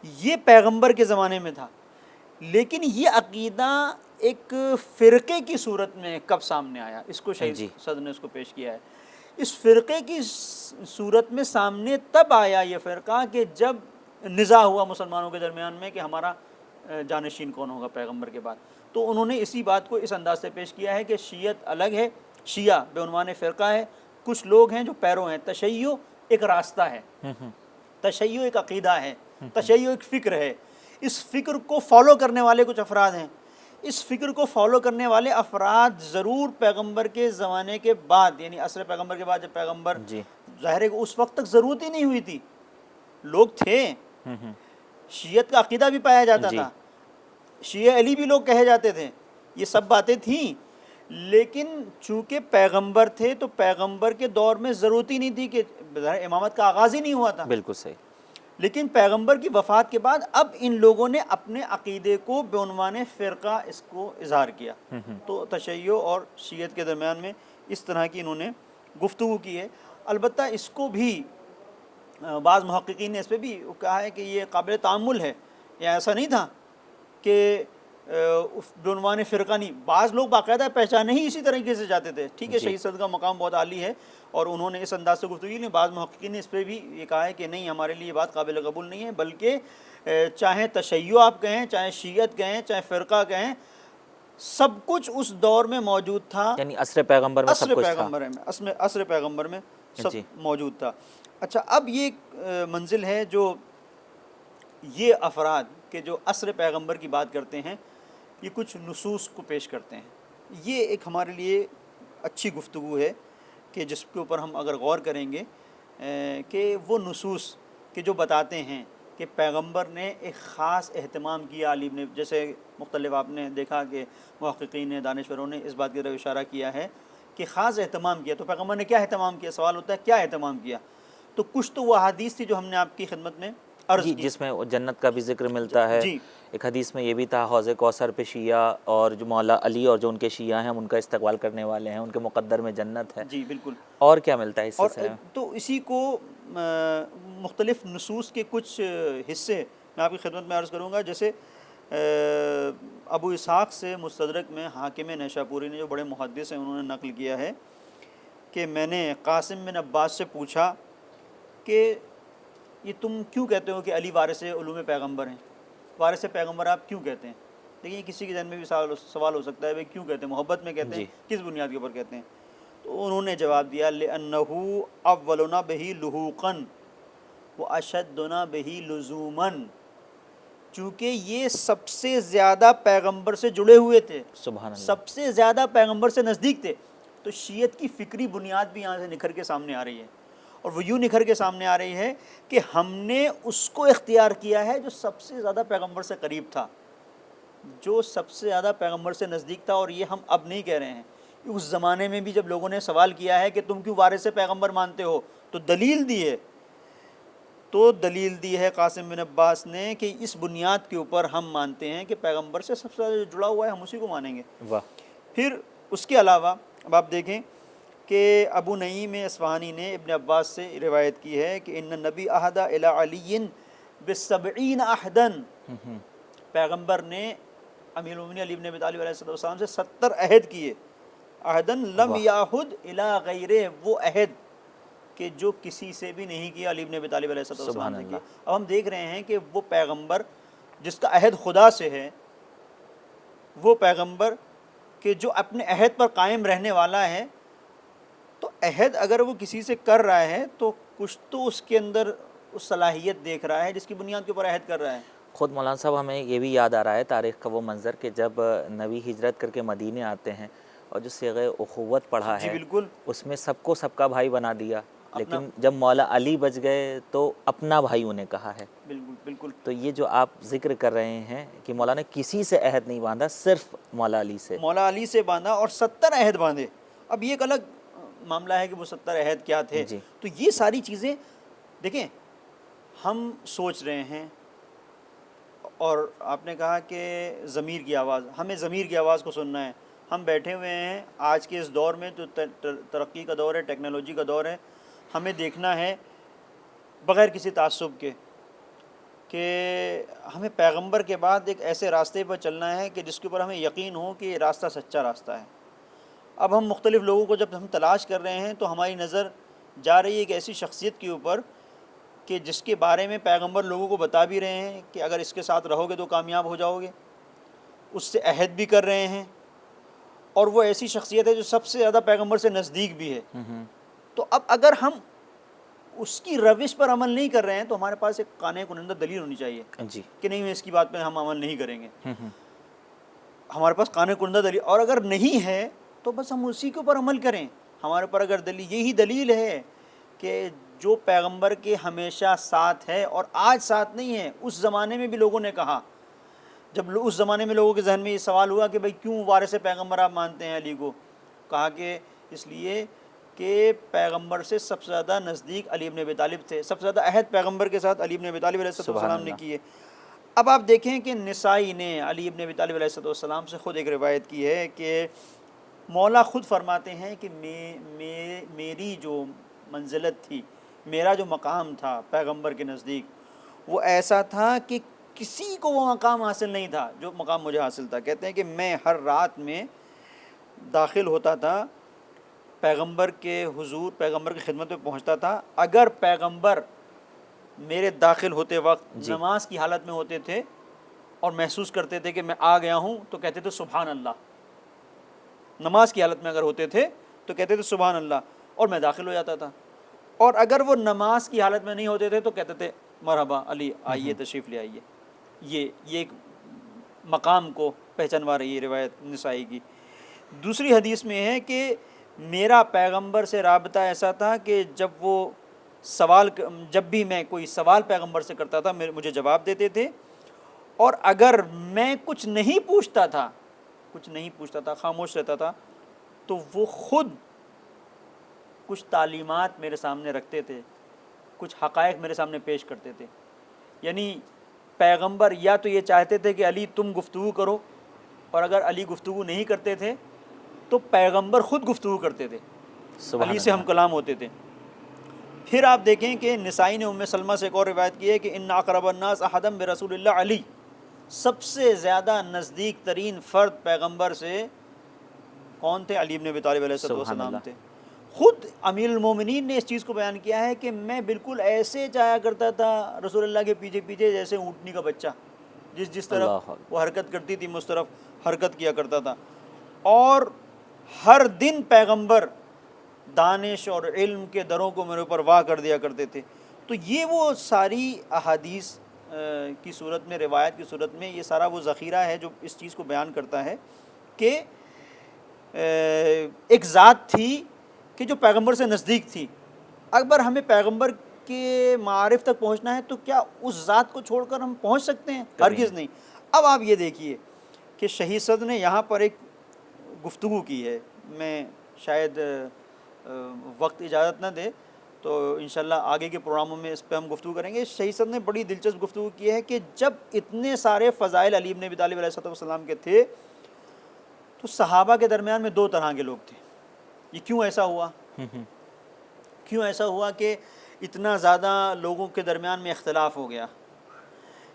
یہ پیغمبر کے زمانے میں تھا. لیکن یہ عقیدہ ایک فرقے کی صورت میں کب سامنے آیا, اس کو شہید صدر نے اس کو پیش کیا ہے. اس فرقے کی صورت میں سامنے تب آیا یہ فرقہ کہ جب نزاع ہوا مسلمانوں کے درمیان میں کہ ہمارا جانشین کون ہوگا پیغمبر کے بعد. تو انہوں نے اسی بات کو اس انداز سے پیش کیا ہے کہ شیعت الگ ہے, شیعہ بعنوان فرقہ ہے, کچھ لوگ ہیں جو پیرو ہیں. تشیع ایک راستہ ہے, تشیع ایک عقیدہ ہے, تشیع ایک فکر ہے. اس فکر کو فالو کرنے والے کچھ افراد ہیں. اس فکر کو فالو کرنے والے افراد ضرور پیغمبر کے زمانے کے بعد, یعنی عصر پیغمبر کے بعد, جب پیغمبر ظاہر ہے کہ اس وقت تک ضرورت ہی نہیں ہوئی تھی, لوگ تھے, شیعت کا عقیدہ بھی پایا جاتا تھا, شیعہ علی بھی لوگ کہے جاتے تھے, یہ سب باتیں تھیں. لیکن چونکہ پیغمبر تھے تو پیغمبر کے دور میں ضرورت ہی نہیں تھی کہ امامت کا آغاز ہی نہیں ہوا تھا. بالکل صحیح. لیکن پیغمبر کی وفات کے بعد اب ان لوگوں نے اپنے عقیدے کو بعنوان فرقہ اس کو اظہار کیا. تو تشیع اور شیعت کے درمیان میں اس طرح کی انہوں نے گفتگو کی ہے. البتہ اس کو بھی بعض محققین نے اس پہ بھی کہا ہے کہ یہ قابل تأمل ہے, یہ ایسا نہیں تھا کہ بعنوان فرقہ نہیں. بعض لوگ باقاعدہ پہچانے ہی اسی طریقے سے جاتے تھے. ٹھیک ہے, شہید صدر کا مقام بہت عالی ہے اور انہوں نے اس انداز سے گفتگو کی. بعض محققین نے اس پہ بھی یہ کہا ہے کہ نہیں, ہمارے لیے یہ بات قابل قبول نہیں ہے, بلکہ چاہے تشیع آپ کہیں, چاہے شیعت کہیں, چاہے فرقہ کہیں, سب کچھ اس دور میں موجود تھا. یعنی عصر پیغمبر میں سب کچھ تھا. عصر پیغمبر میں سب جی موجود تھا۔ اچھا، اب یہ منزل ہے جو یہ افراد کہ جو عصر پیغمبر کی بات کرتے ہیں، یہ کچھ نصوص کو پیش کرتے ہیں۔ یہ ایک ہمارے لیے اچھی گفتگو ہے کہ جس کے اوپر ہم اگر غور کریں گے کہ وہ نصوص کہ جو بتاتے ہیں کہ پیغمبر نے ایک خاص اہتمام کیا علی نے، جیسے مختلف آپ نے دیکھا کہ محققین نے، دانشوروں نے اس بات کی طرف اشارہ کیا ہے کہ خاص اہتمام کیا۔ تو پیغمبر نے کیا اہتمام کیا؟ سوال ہوتا ہے کیا اہتمام کیا؟ تو کچھ تو وہ احادیث تھی جو ہم نے آپ کی خدمت میں عرض جی، کی۔ جس میں جنت کا بھی ذکر ملتا ہے۔ جی ایک حدیث میں یہ بھی تھا حوض کوثر پہ شیعہ اور جو مولا علی اور جو ان کے شیعہ ہیں ہم ان کا استقبال کرنے والے ہیں، ان کے مقدر میں جنت ہے۔ جی بالکل۔ اور کیا ملتا ہے اس اور سلسلے میں؟ تو اسی کو مختلف نصوص کے کچھ حصے میں آپ کی خدمت میں عرض کروں گا، جیسے ابو اسحاق سے مستدرک میں حاکم نیشاپوری نے جو بڑے محدث ہیں انہوں نے نقل کیا ہے کہ میں نے قاسم بن عباس سے پوچھا کہ یہ تم کیوں کہتے ہو کہ علی وارث علوم پیغمبر ہیں؟ وارث پیغمبر آپ کیوں کہتے ہیں؟ لیکن یہ کسی کے ذہن میں بھی سوال ہو سکتا ہے بھائی کیوں کہتے ہیں، محبت میں کہتے ہیں، جی کس بنیاد کے اوپر کہتے ہیں؟ تو انہوں نے جواب دیا لِأَنَّهُ أَوَّلُنَا بِهِ لُحُوقًا وَأَشَدُّنَا بِهِ لُزُومًا، چونکہ یہ سب سے زیادہ پیغمبر سے جڑے ہوئے تھے، سبحان اللہ۔ سب سے زیادہ پیغمبر سے نزدیک تھے۔ تو شیعت کی فکری بنیاد بھی یہاں سے نکھر کے سامنے آ رہی ہے، اور وہ یوں نکھر کے سامنے آ رہی ہے کہ ہم نے اس کو اختیار کیا ہے جو سب سے زیادہ پیغمبر سے قریب تھا، جو سب سے زیادہ پیغمبر سے نزدیک تھا۔ اور یہ ہم اب نہیں کہہ رہے ہیں، اس زمانے میں بھی جب لوگوں نے سوال کیا ہے کہ تم کیوں وارث پیغمبر مانتے ہو، تو دلیل دی ہے قاسم بن عباس نے کہ اس بنیاد کے اوپر ہم مانتے ہیں کہ پیغمبر سے سب سے زیادہ جو جڑا ہوا ہے ہم اسی کو مانیں گے۔ واہ۔ پھر اس کے علاوہ اب آپ دیکھیں کہ ابو نعیم اصفہانی نے ابن عباس سے روایت کی ہے کہ ان نبی عہد الی علی ب70 عہدا، پیغمبر نے امیر المومنین علی بن ابی طالب علیہ السلام سے 70 عہد کیے۔ عہدن لم یعہد الی غیرہ، وہ عہد کہ جو کسی سے بھی نہیں کیا علی بن ابی طالب علیہ السلام سبحان سے اللہ۔ کیا۔ اب ہم دیکھ رہے ہیں کہ وہ پیغمبر جس کا عہد خدا سے ہے، وہ پیغمبر کہ جو اپنے عہد پر قائم رہنے والا ہے، تو عہد اگر وہ کسی سے کر رہا ہے تو کچھ تو اس کے اندر اس صلاحیت دیکھ رہا ہے جس کی بنیاد کے اوپر عہد کر رہا ہے۔ خود مولانا صاحب ہمیں یہ بھی یاد آ رہا ہے تاریخ کا وہ منظر کہ جب نبی ہجرت کر کے مدینے آتے ہیں اور جو صیغہ اخوت پڑھا جی ہے بالکل، اس میں سب کو سب کا بھائی بنا دیا، لیکن جب مولا علی بچ گئے تو اپنا بھائی انہیں کہا ہے۔ بالکل بالکل۔ تو یہ جو آپ ذکر کر رہے ہیں کہ مولا نے کسی سے عہد نہیں باندھا، صرف مولا علی سے۔ مولا علی سے باندھا اور 70 عہد باندھے۔ اب یہ ایک الگ معاملہ ہے کہ وہ 70 عہد کیا تھے۔ جی تو یہ ساری چیزیں دیکھیں، ہم سوچ رہے ہیں، اور آپ نے کہا کہ ضمیر کی آواز، ہمیں ضمیر کی آواز کو سننا ہے۔ ہم بیٹھے ہوئے ہیں آج کے اس دور میں، تو ترقی کا دور ہے، ٹیکنالوجی کا دور ہے، ہمیں دیکھنا ہے بغیر کسی تعصب کے کہ ہمیں پیغمبر کے بعد ایک ایسے راستے پر چلنا ہے کہ جس کے اوپر ہمیں یقین ہو کہ یہ راستہ سچا راستہ ہے۔ اب ہم مختلف لوگوں کو جب ہم تلاش کر رہے ہیں تو ہماری نظر جا رہی ہے ایک ایسی شخصیت کے اوپر کہ جس کے بارے میں پیغمبر لوگوں کو بتا بھی رہے ہیں کہ اگر اس کے ساتھ رہو گے تو کامیاب ہو جاؤ گے، اس سے عہد بھی کر رہے ہیں، اور وہ ایسی شخصیت ہے جو سب سے زیادہ پیغمبر سے نزدیک بھی ہے۔ تو اب اگر ہم اس کی روش پر عمل نہیں کر رہے ہیں تو ہمارے پاس ایک قانع کنندہ دلیل ہونی چاہیے جی کہ نہیں اس کی بات پہ ہم عمل نہیں کریں گے، ہمارے پاس قانع کنندہ دلیل۔ اور اگر نہیں ہے تو بس ہم اسی کے اوپر عمل کریں۔ ہمارے پر اگر دلیل، یہی دلیل ہے کہ جو پیغمبر کے ہمیشہ ساتھ ہے اور آج ساتھ نہیں ہے، اس زمانے میں بھی لوگوں نے کہا، جب اس زمانے میں لوگوں کے ذہن میں یہ سوال ہوا کہ بھئی کیوں وارث پیغمبر آپ مانتے ہیں علی کو، کہا کہ اس لیے کہ پیغمبر سے سب سے زیادہ نزدیک علی بن ابی طالب تھے، سب سے زیادہ عہد پیغمبر کے ساتھ علی بن ابی طالب علیہ السلام نے کیے۔ اب آپ دیکھیں کہ نسائی نے علی بن ابی طالب علیہ السلام سے خود ایک روایت کی ہے کہ مولا خود فرماتے ہیں کہ میری جو منزلت تھی، میرا جو مقام تھا پیغمبر کے نزدیک، وہ ایسا تھا کہ کسی کو وہ مقام حاصل نہیں تھا جو مقام مجھے حاصل تھا۔ کہتے ہیں کہ میں ہر رات میں داخل ہوتا تھا پیغمبر کے حضور، پیغمبر کی خدمت میں پہنچتا تھا، اگر پیغمبر میرے داخل ہوتے وقت نماز کی حالت میں ہوتے تھے اور محسوس کرتے تھے کہ میں آ گیا ہوں تو کہتے تھے سبحان اللہ، نماز کی حالت میں اگر ہوتے تھے تو کہتے تھے سبحان اللہ، اور میں داخل ہو جاتا تھا۔ اور اگر وہ نماز کی حالت میں نہیں ہوتے تھے تو کہتے تھے مرحبا علی آئیے تشریف لے آئیے. یہ ایک مقام کو پہچانوا رہی ہے روایت نسائی کی. دوسری حدیث میں ہے کہ میرا پیغمبر سے رابطہ ایسا تھا کہ جب بھی میں کوئی سوال پیغمبر سے کرتا تھا مجھے جواب دیتے تھے, اور اگر میں کچھ نہیں پوچھتا تھا خاموش رہتا تھا تو وہ خود کچھ تعلیمات میرے سامنے رکھتے تھے, کچھ حقائق میرے سامنے پیش کرتے تھے. یعنی پیغمبر یا تو یہ چاہتے تھے کہ علی تم گفتگو کرو, اور اگر علی گفتگو نہیں کرتے تھے تو پیغمبر خود گفتگو کرتے تھے, علی سے ہم کلام ہوتے تھے. پھر آپ دیکھیں کہ نسائی نے ام سلمہ سے ایک اور روایت کی ہے کہ ان اقرب الناس احدا برسول اللہ علی, سب سے زیادہ نزدیک ترین فرد پیغمبر سے کون تھے؟ علی بن ابی طالب علیہ السلام تھے. خود امیر المومنین نے اس چیز کو بیان کیا ہے کہ میں بالکل ایسے جایا کرتا تھا رسول اللہ کے پیچھے پیچھے جیسے اونٹنی کا بچہ, جس طرف وہ حرکت کرتی تھی میں اس طرف حرکت کیا کرتا تھا. اور ہر دن پیغمبر دانش اور علم کے دروں کو میرے اوپر واہ کر دیا کرتے تھے. تو یہ وہ ساری احادیث کی صورت میں, روایت کی صورت میں, یہ سارا وہ ذخیرہ ہے جو اس چیز کو بیان کرتا ہے کہ ایک ذات تھی کہ جو پیغمبر سے نزدیک تھی. اگر ہمیں پیغمبر کے معارف تک پہنچنا ہے تو کیا اس ذات کو چھوڑ کر ہم پہنچ سکتے ہیں؟ ہرگز نہیں. اب آپ یہ دیکھیے کہ شہید صدر نے یہاں پر ایک گفتگو کی ہے, میں شاید وقت اجازت نہ دے تو انشاءاللہ آگے کے پروگراموں میں اس پہ ہم گفتگو کریں گے. شہید صدر نے بڑی دلچسپ گفتگو کی ہے کہ جب اتنے سارے فضائل علی بن ابی طالب علیہ السلام کے تھے تو صحابہ کے درمیان میں دو طرح کے لوگ تھے. یہ کیوں ایسا ہوا کہ اتنا زیادہ لوگوں کے درمیان میں اختلاف ہو گیا؟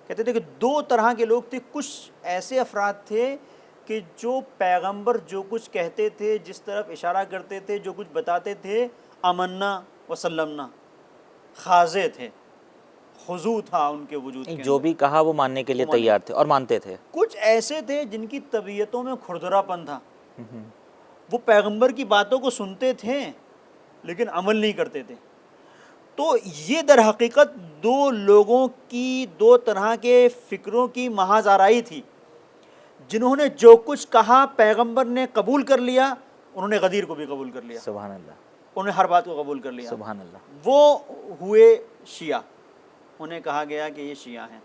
کہتے تھے کہ دو طرح کے لوگ تھے. کچھ ایسے افراد تھے کہ جو پیغمبر جو کچھ کہتے تھے, جس طرف اشارہ کرتے تھے, جو کچھ بتاتے تھے, آمنا وسلمنا, خاضع تھے, خضوع تھا ان کے وجود کے اندر, جو بھی کہا وہ ماننے کے لیے تیار تھے اور مانتے تھے. کچھ ایسے تھے جن کی طبیعتوں میں کھردرا پن تھا, وہ پیغمبر کی باتوں کو سنتے تھے لیکن عمل نہیں کرتے تھے. تو یہ در حقیقت دو لوگوں کی دو طرح کے فکروں کی محض آرائی تھی. جنہوں نے جو کچھ کہا پیغمبر نے قبول کر لیا, انہوں نے غدیر کو بھی قبول کر لیا, سبحان اللہ, انہوں نے ہر بات کو قبول کر لیا. سبحان اللہ. وہ ہوئے شیعہ, انہیں کہا گیا کہ یہ شیعہ ہیں.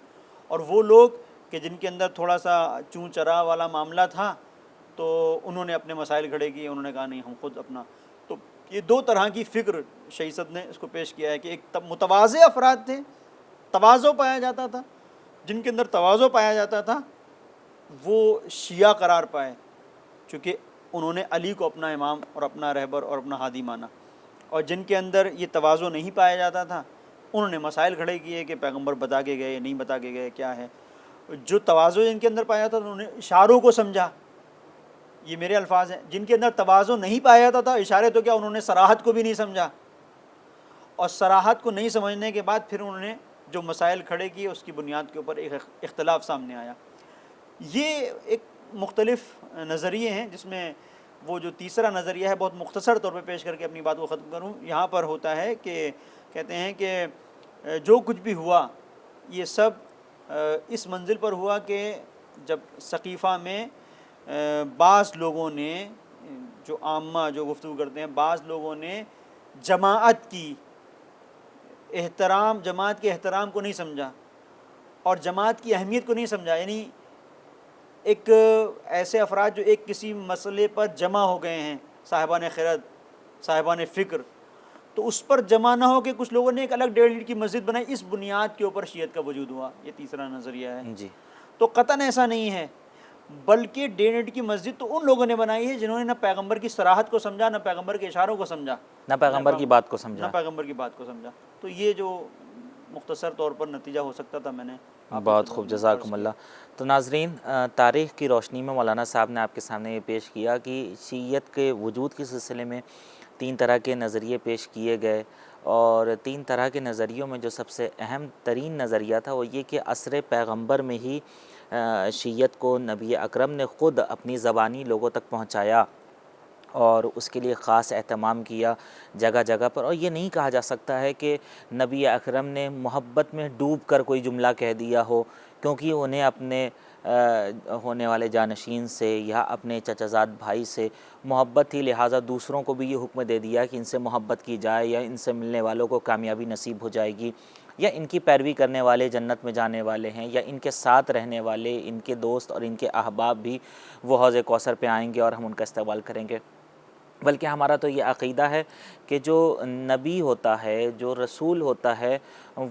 اور وہ لوگ کہ جن کے اندر تھوڑا سا چوں چرا والا معاملہ تھا تو انہوں نے اپنے مسائل کھڑے کیے, انہوں نے کہا نہیں ہم خود اپنا. تو یہ دو طرح کی فکر شہید صدر نے اس کو پیش کیا ہے کہ ایک متواضع افراد تھے, تواضع پایا جاتا تھا, جن کے اندر تواضع پایا جاتا تھا وہ شیعہ قرار پائے چونکہ انہوں نے علی کو اپنا امام اور اپنا رہبر اور اپنا ہادی مانا. اور جن کے اندر یہ تواضع نہیں پایا جاتا تھا انہوں نے مسائل کھڑے کیے کہ پیغمبر بتا کے گئے یا نہیں بتا کے گئے, کیا ہے. جو تواضع جن کے اندر پایا تھا انہوں نے اشاروں کو سمجھا, یہ میرے الفاظ ہیں. جن کے اندر تواضع نہیں پایا جاتا تھا, اشارے تو کیا, انہوں نے صراحت کو بھی نہیں سمجھا, اور صراحت کو نہیں سمجھنے کے بعد پھر انہوں نے جو مسائل کھڑے کیے اس کی بنیاد کے اوپر ایک اختلاف سامنے آیا. یہ ایک مختلف نظریے ہیں جس میں وہ جو تیسرا نظریہ ہے بہت مختصر طور پہ پیش کر کے اپنی بات کو ختم کروں. یہاں پر ہوتا ہے کہ کہتے ہیں کہ جو کچھ بھی ہوا یہ سب اس منزل پر ہوا کہ جب سقیفہ میں بعض لوگوں نے, جو عامہ جو گفتگو کرتے ہیں, بعض لوگوں نے جماعت کے احترام کو نہیں سمجھا اور جماعت کی اہمیت کو نہیں سمجھا. یعنی ایک ایسے افراد جو ایک کسی مسئلے پر جمع ہو گئے ہیں, صاحبان خرد, صاحبان فکر, تو اس پر جمع نہ ہو کے کچھ لوگوں نے ایک الگ 1.5 اینٹ کی مسجد بنائی, اس بنیاد کے اوپر شیعت کا وجود ہوا. یہ تیسرا نظریہ ہے. جی. تو قطعاً ایسا نہیں ہے, بلکہ 1.5 اینٹ کی مسجد تو ان لوگوں نے بنائی ہے جنہوں نے نہ پیغمبر کی صراحت کو سمجھا, نہ پیغمبر کے اشاروں کو سمجھا, نہ پیغمبر کی بات کو سمجھا. تو یہ جو مختصر طور پر نتیجہ ہو سکتا تھا میں نے. بہت خوب, جزاکم اللہ. تو ناظرین, تاریخ کی روشنی میں مولانا صاحب نے آپ کے سامنے یہ پیش کیا کہ شیعیت کے وجود کے سلسلے میں 3 طرح کے نظریے پیش کیے گئے, اور 3 طرح کے نظریوں میں جو سب سے اہم ترین نظریہ تھا وہ یہ کہ عصر پیغمبر میں ہی شیعیت کو نبی اکرم نے خود اپنی زبانی لوگوں تک پہنچایا, اور اس کے لیے خاص اہتمام کیا جگہ جگہ پر. اور یہ نہیں کہا جا سکتا ہے کہ نبی اکرم نے محبت میں ڈوب کر کوئی جملہ کہہ دیا ہو، کیونکہ انہیں اپنے ہونے والے جانشین سے یا اپنے چچا زاد بھائی سے محبت تھی، لہٰذا دوسروں کو بھی یہ حکم دے دیا کہ ان سے محبت کی جائے، یا ان سے ملنے والوں کو کامیابی نصیب ہو جائے گی، یا ان کی پیروی کرنے والے جنت میں جانے والے ہیں، یا ان کے ساتھ رہنے والے ان کے دوست اور ان کے احباب بھی وہ حوض کوثر پہ آئیں گے اور ہم ان کا استقبال کریں گے. بلکہ ہمارا تو یہ عقیدہ ہے کہ جو نبی ہوتا ہے، جو رسول ہوتا ہے،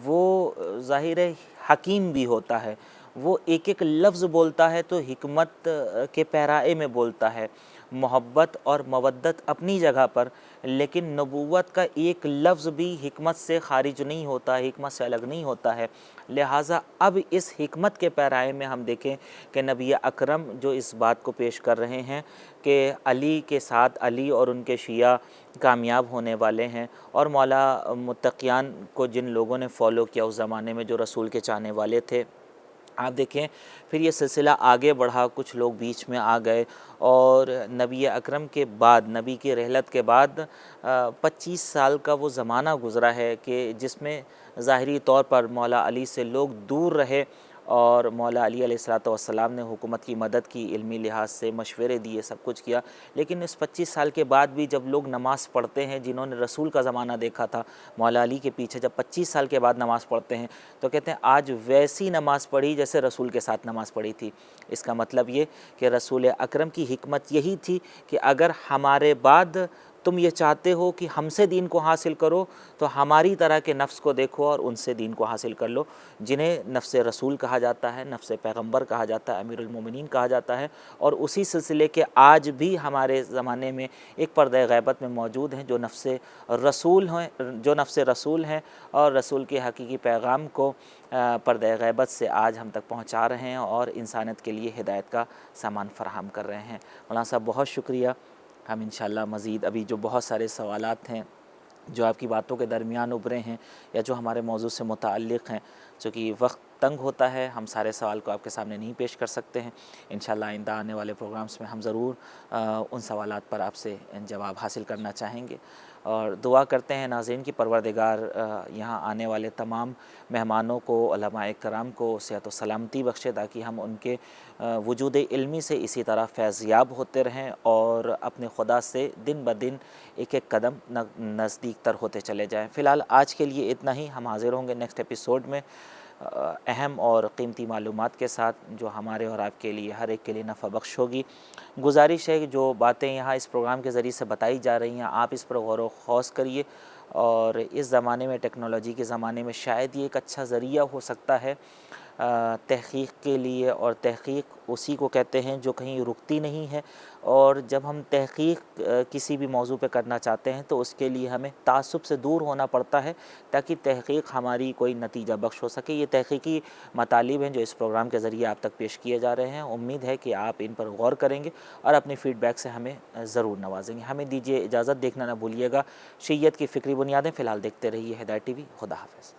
وہ ظاہر حکیم بھی ہوتا ہے. وہ ایک ایک لفظ بولتا ہے تو حکمت کے پیرائے میں بولتا ہے. محبت اور مودت اپنی جگہ پر، لیکن نبوت کا ایک لفظ بھی حکمت سے خارج نہیں ہوتا، حکمت سے الگ نہیں ہوتا ہے. لہٰذا اب اس حکمت کے پیرائے میں ہم دیکھیں کہ نبی اکرم جو اس بات کو پیش کر رہے ہیں کہ علی کے ساتھ علی اور ان کے شیعہ کامیاب ہونے والے ہیں، اور مولا متقیان کو جن لوگوں نے فالو کیا اس زمانے میں جو رسول کے چاہنے والے تھے، آپ دیکھیں پھر یہ سلسلہ آگے بڑھا، کچھ لوگ بیچ میں آ گئے، اور نبی اکرم کے بعد، نبی کی رحلت کے بعد 25 سال کا وہ زمانہ گزرا ہے کہ جس میں ظاہری طور پر مولا علی سے لوگ دور رہے، اور مولا علی علیہ السلام نے حکومت کی مدد کی، علمی لحاظ سے مشورے دیے، سب کچھ کیا. لیکن اس 25 سال کے بعد بھی جب لوگ نماز پڑھتے ہیں، جنہوں نے رسول کا زمانہ دیکھا تھا مولا علی کے پیچھے، جب 25 سال کے بعد نماز پڑھتے ہیں تو کہتے ہیں آج ویسی نماز پڑھی جیسے رسول کے ساتھ نماز پڑھی تھی. اس کا مطلب یہ کہ رسول اکرم کی حکمت یہی تھی کہ اگر ہمارے بعد تم یہ چاہتے ہو کہ ہم سے دین کو حاصل کرو تو ہماری طرح کے نفس کو دیکھو اور ان سے دین کو حاصل کر لو، جنہیں نفس رسول کہا جاتا ہے، نفس پیغمبر کہا جاتا ہے، امیر المومنین کہا جاتا ہے. اور اسی سلسلے کے آج بھی ہمارے زمانے میں ایک پردہ غیبت میں موجود ہیں جو نفس رسول ہیں اور رسول کے حقیقی پیغام کو پردہ غیبت سے آج ہم تک پہنچا رہے ہیں اور انسانیت کے لیے ہدایت کا سامان فراہم کر رہے ہیں. مولانا صاحب بہت شکریہ. ہم انشاءاللہ مزید ابھی جو بہت سارے سوالات ہیں جو آپ کی باتوں کے درمیان ابھرے ہیں یا جو ہمارے موضوع سے متعلق ہیں، چونکہ وقت تنگ ہوتا ہے، ہم سارے سوال کو آپ کے سامنے نہیں پیش کر سکتے ہیں. انشاءاللہ آئندہ آنے والے پروگرامز میں ہم ضرور ان سوالات پر آپ سے جواب حاصل کرنا چاہیں گے. اور دعا کرتے ہیں ناظرین کی پروردگار یہاں آنے والے تمام مہمانوں کو، علماء کرام کو صحت و سلامتی بخشے، تاکہ ہم ان کے وجود علمی سے اسی طرح فیض یاب ہوتے رہیں اور اپنے خدا سے دن بدن ایک ایک قدم نزدیک تر ہوتے چلے جائیں. فی الحال آج کے لیے اتنا ہی. ہم حاضر ہوں گے نیکسٹ ایپیسوڈ میں اہم اور قیمتی معلومات کے ساتھ جو ہمارے اور آپ کے لیے ہر ایک کے لیے نفع بخش ہوگی. گزارش ہے کہ جو باتیں یہاں اس پروگرام کے ذریعے سے بتائی جا رہی ہیں آپ اس پر غور و خوض کریے، اور اس زمانے میں، ٹیکنالوجی کے زمانے میں شاید یہ ایک اچھا ذریعہ ہو سکتا ہے تحقیق کے لیے. اور تحقیق اسی کو کہتے ہیں جو کہیں رکتی نہیں ہے، اور جب ہم تحقیق کسی بھی موضوع پہ کرنا چاہتے ہیں تو اس کے لیے ہمیں تعصب سے دور ہونا پڑتا ہے تاکہ تحقیق ہماری کوئی نتیجہ بخش ہو سکے. یہ تحقیقی مطالب ہیں جو اس پروگرام کے ذریعے آپ تک پیش کیے جا رہے ہیں. امید ہے کہ آپ ان پر غور کریں گے اور اپنی فیڈ بیک سے ہمیں ضرور نوازیں گے. ہمیں دیجیے اجازت، دیکھنا نہ بھولیے گا شیعیت کی فکری بنیادیں. فی الحال دیکھتے رہیے ہدایت ٹی وی. خدا حافظ.